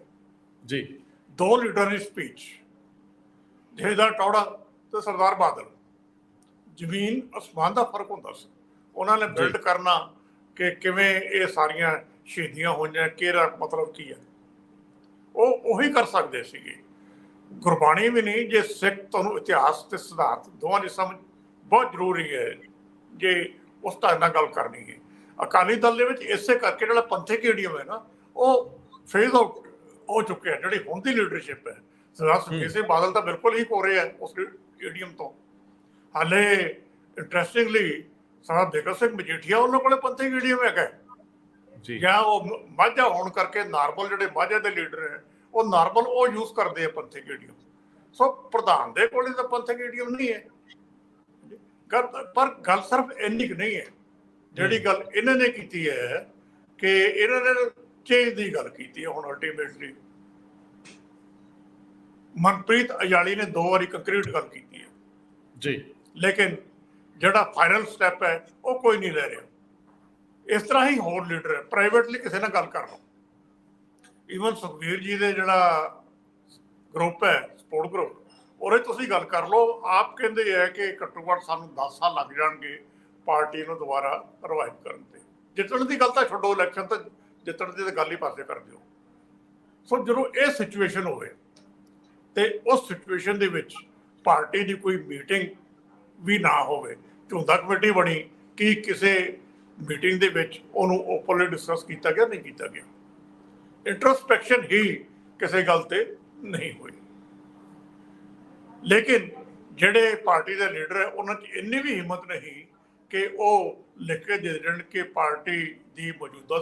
ਜੀ, 2 ਲੀਡਰਾਂ ਦੀ ਸਪੀਚ, ਜਥੇਦਾਰ ਟੌੜਾ ਤੇ ਸਰਦਾਰ ਬਾਦਲ, ਜ਼ਮੀਨ ਅਸਮਾਨ ਦਾ ਫਰਕ ਹੁੰਦਾ ਸੀ। ਉਹਨਾਂ ਨੇ ਬਿਲਡ ਕਰਨਾ ਕਿ ਕਿਵੇਂ ਇਹ ਸਾਰੀਆਂ ਸ਼ਹੀਦੀਆਂ ਹੋਈਆਂ, ਕਿਹੜਾ ਮਤਲਬ ਕੀ ਹੈ, ਉਹ ਉਹੀ ਕਰ ਸਕਦੇ ਸੀਗੇ। ਗੁਰਬਾਣੀ ਵੀ ਨਹੀਂ, ਜੇ ਸਿੱਖ ਤੁਹਾਨੂੰ ਇਤਿਹਾਸ ਤੇ ਸਿਧਾਂਤ ਦੋਵਾਂ ਦੀ ਸਮਝ ਬਹੁਤ ਜ਼ਰੂਰੀ ਹੈ ਜੇ ਉਸ ਢੰਗ ਨਾਲ ਗੱਲ ਕਰਨੀ ਹੈ। ਅਕਾਲੀ ਦਲ ਦੇ ਵਿੱਚ ਇਸੇ ਕਰਕੇ ਜਿਹੜਾ ਪੰਥਕ ਈਡੀਅਮ ਹੈ ਨਾ, ਉਹ ਫੇਜ਼ ਆਊਟ ਹੋ ਚੁੱਕਿਆ। ਜਿਹੜੀ ਹੁਣ ਦੀ ਲੀਡਰਸ਼ਿਪ ਹੈ, ਸਰਦਾਰ ਸੁਖਬੀਰ ਸਿੰਘ ਬਾਦਲ ਤਾਂ ਬਿਲਕੁਲ ਹੀ ਕੋਰੇ ਹੈ ਉਸ ਈਡੀਅਮ ਤੋਂ। ਹਾਲੇ ਇੰਟਰਸਟਿੰਗਲੀ ਸਰਦਾਰ ਬਿਕਰਮ ਸਿੰਘ ਮਜੀਠੀਆ, ਉਹਨਾਂ ਕੋਲੇ ਪੰਥਕ ਈਡੀਅਮ ਹੈਗਾ ਜਾਂ ਉਹ ਮਾਝਾ ਹੋਣ ਕਰਕੇ ਨਾਰਮਲ ਜਿਹੜੇ ਮਾਝੇ ਦੇ ਲੀਡਰ ਹੈ, ਉਹ ਨਾਰਮਲ ਉਹ ਯੂਜ਼ ਕਰਦੇ ਆ ਪੰਥਕ ਈਡੀਅਮ। ਸੋ ਪ੍ਰਧਾਨ ਦੇ ਕੋਲ ਤਾਂ ਪੰਥਕ ਈਡੀਅਮ ਨਹੀਂ ਹੈ। ਪਰ ਗੱਲ ਸਿਰਫ ਇੰਨੀ ਕੁ ਨਹੀਂ ਹੈ। ਜਿਹੜੀ ਗੱਲ ਇਹਨਾਂ ਨੇ ਕੀਤੀ ਹੈ ਕਿ ਇਹਨਾਂ ਨੇ ਚੇਂਜ ਦੀ ਗੱਲ ਕੀਤੀ ਹੈ। ਹੁਣ ਅਲਟੀਮੇਟਲੀ ਮਨਪ੍ਰੀਤ ਅਯਾਲੀ ਨੇ 2 ਵਾਰੀ ਕੰਕਰੀਟ ਗੱਲ ਕੀਤੀ ਹੈ ਜੀ, ਲੇਕਿਨ ਜਿਹੜਾ ਫਾਈਨਲ ਸਟੈਪ ਹੈ ਉਹ ਕੋਈ ਨਹੀਂ ਲੈ ਰਿਹਾ। ਇਸ ਤਰ੍ਹਾਂ ਹੀ ਹੋਰ ਲੀਡਰ ਹੈ, ਪ੍ਰਾਈਵੇਟਲੀ ਕਿਸੇ ਨਾਲ ਗੱਲ ਕਰ ਲਓ। ਈਵਨ ਸੁਖਬੀਰ ਜੀ ਦੇ ਜਿਹੜਾ ਗਰੁੱਪ ਹੈ, ਸਪੋਰਟ ਗਰੁੱਪ, ਉਹਦੇ ਤੁਸੀਂ ਗੱਲ ਕਰ ਲਓ। ਆਪ ਕਹਿੰਦੇ ਹੈ ਕਿ ਘੱਟੋ ਘੱਟ ਸਾਨੂੰ 10 ਸਾਲ ਲੱਗ ਜਾਣਗੇ ਪਾਰਟੀ ਨੂੰ ਦੁਬਾਰਾ ਰਿਵਾਈਵ ਕਰਨ ਤੇ। ਜਿੱਤਣ ਦੀ ਗੱਲ ਤਾਂ ਛੱਡੋ, ਇਲੈਕਸ਼ਨ ਤਾਂ ਜਿੱਤਣ ਦੀ ਤਾਂ ਗੱਲ ਹੀ ਪਾਸੇ ਕਰ ਦਿਓ। ਸੋ ਜਦੋਂ ਇਹ ਸਿਚੁਏਸ਼ਨ ਹੋਵੇ ਤੇ ਉਸ ਸਿਚੁਏਸ਼ਨ ਦੇ ਵਿੱਚ ਪਾਰਟੀ ਦੀ ਕੋਈ ਮੀਟਿੰਗ ਵੀ ਨਾ ਹੋਵੇ, ਝੁੰਦਾ ਕਮੇਟੀ ਬਣੀ, ਕਿ ਕਿਸੇ ਮੀਟਿੰਗ ਦੇ ਵਿੱਚ ਉਹਨੂੰ ਓਪਨਲੀ ਡਿਸਕਸ ਕੀਤਾ ਗਿਆ, ਨਹੀਂ ਕੀਤਾ ਗਿਆ। ਇੰਟਰੋਸਪੈਕਸ਼ਨ ਹੀ ਕਿਸੇ ਗੱਲ ਤੇ ਨਹੀਂ ਹੋਈ। ਲੇਕਿਨ ਜਿਹੜੇ ਪਾਰਟੀ ਦੇ ਲੀਡਰ ਹੈ, ਉਹਨਾਂ 'ਚ ਇੰਨੀ ਵੀ ਹਿੰਮਤ ਨਹੀਂ ਕਿ ਉਹ ਲਿਖ ਕੇ ਦੇ ਦੇਣ ਕਿ ਪਾਰਟੀ ਦੀ ਮੌਜੂਦਾ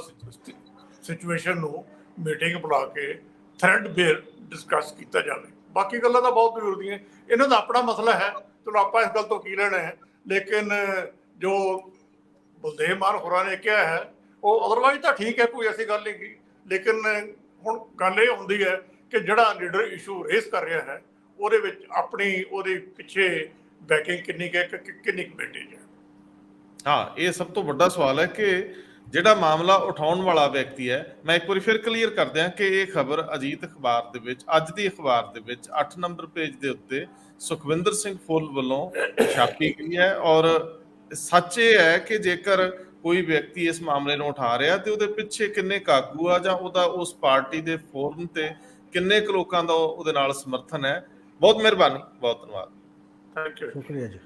ਸਿਚੁਏਸ਼ਨ ਨੂੰ ਮੀਟਿੰਗ ਬੁਲਾ ਕੇ ਥ੍ਰੈਡਬੇਅਰ ਡਿਸਕਸ ਕੀਤਾ ਜਾਵੇ। ਬਾਕੀ ਗੱਲਾਂ ਤਾਂ ਬਹੁਤ ਜ਼ਰੂਰੀ ਹੈ, ਇਹਨਾਂ ਦਾ ਆਪਣਾ ਮਸਲਾ ਹੈ, ਚਲੋ ਆਪਾਂ ਇਸ ਗੱਲ ਤੋਂ ਕੀ ਲੈਣਾ ਹੈ। ਲੇਕਿਨ ਜੋ ਬਲਦੇਵ ਮਾਨ ਹੋਰਾਂ ਨੇ ਕਿਹਾ ਹੈ, ਉਹ ਅਦਰਵਾਈਜ਼ ਤਾਂ ਠੀਕ ਹੈ, ਕੋਈ ਐਸੀ ਗੱਲ ਨਹੀਂ ਗੀ। ਲੇਕਿਨ ਹੁਣ ਗੱਲ ਇਹ ਹੁੰਦੀ ਹੈ ਕਿ ਜਿਹੜਾ ਲੀਡਰ ਇਸ਼ੂ ਰੇਸ ਕਰ ਰਿਹਾ ਹੈ, ਉਹਦੇ ਵਿੱਚ ਆਪਣੀ ਉਹਦੇ ਪਿੱਛੇ ਬੈਕਿੰਗ ਕਿੰਨੀ ਕੁ ਵੇਟੇਜ ਹੈ। ਹਾਂ, ਇਹ ਸਭ ਤੋਂ ਵੱਡਾ ਸਵਾਲ ਹੈ ਕਿ ਜਿਹੜਾ ਮਾਮਲਾ ਉਠਾਉਣ ਵਾਲਾ ਵਿਅਕਤੀ ਹੈ, ਮੈਂ ਇੱਕ ਵਾਰੀ ਫਿਰ ਕਲੀਅਰ ਕਰ ਦਿਆਂ ਕਿ ਇਹ ਖਬਰ ਅਜੀਤ ਅਖਬਾਰ ਦੇ ਵਿੱਚ, ਅੱਜ ਦੀ ਅਖਬਾਰ ਦੇ ਵਿੱਚ 8 ਨੰਬਰ ਪੇਜ ਦੇ ਉੱਤੇ ਸੁਖਵਿੰਦਰ ਸਿੰਘ ਫੁੱਲ ਵੱਲੋਂ ਛਾਪੀ ਗਈ ਹੈ। ਔਰ ਸੱਚ ਇਹ ਹੈ ਕਿ ਜੇਕਰ ਕੋਈ ਵਿਅਕਤੀ ਇਸ ਮਾਮਲੇ ਨੂੰ ਉਠਾ ਰਿਹਾ ਤੇ ਉਹਦੇ ਪਿੱਛੇ ਕਿੰਨੇ ਕਾਗੂ ਆ ਜਾਂ ਉਹਦਾ ਉਸ ਪਾਰਟੀ ਦੇ ਫੋਰਮ ਤੇ ਕਿੰਨੇ ਕੁ ਲੋਕਾਂ ਦਾ ਉਹਦੇ ਨਾਲ ਸਮਰਥਨ ਹੈ। ਬਹੁਤ ਮਿਹਰਬਾਨੀ, ਬਹੁਤ ਧੰਨਵਾਦ। Thank you. ਸ਼ੁਕਰੀਆ ਜੀ।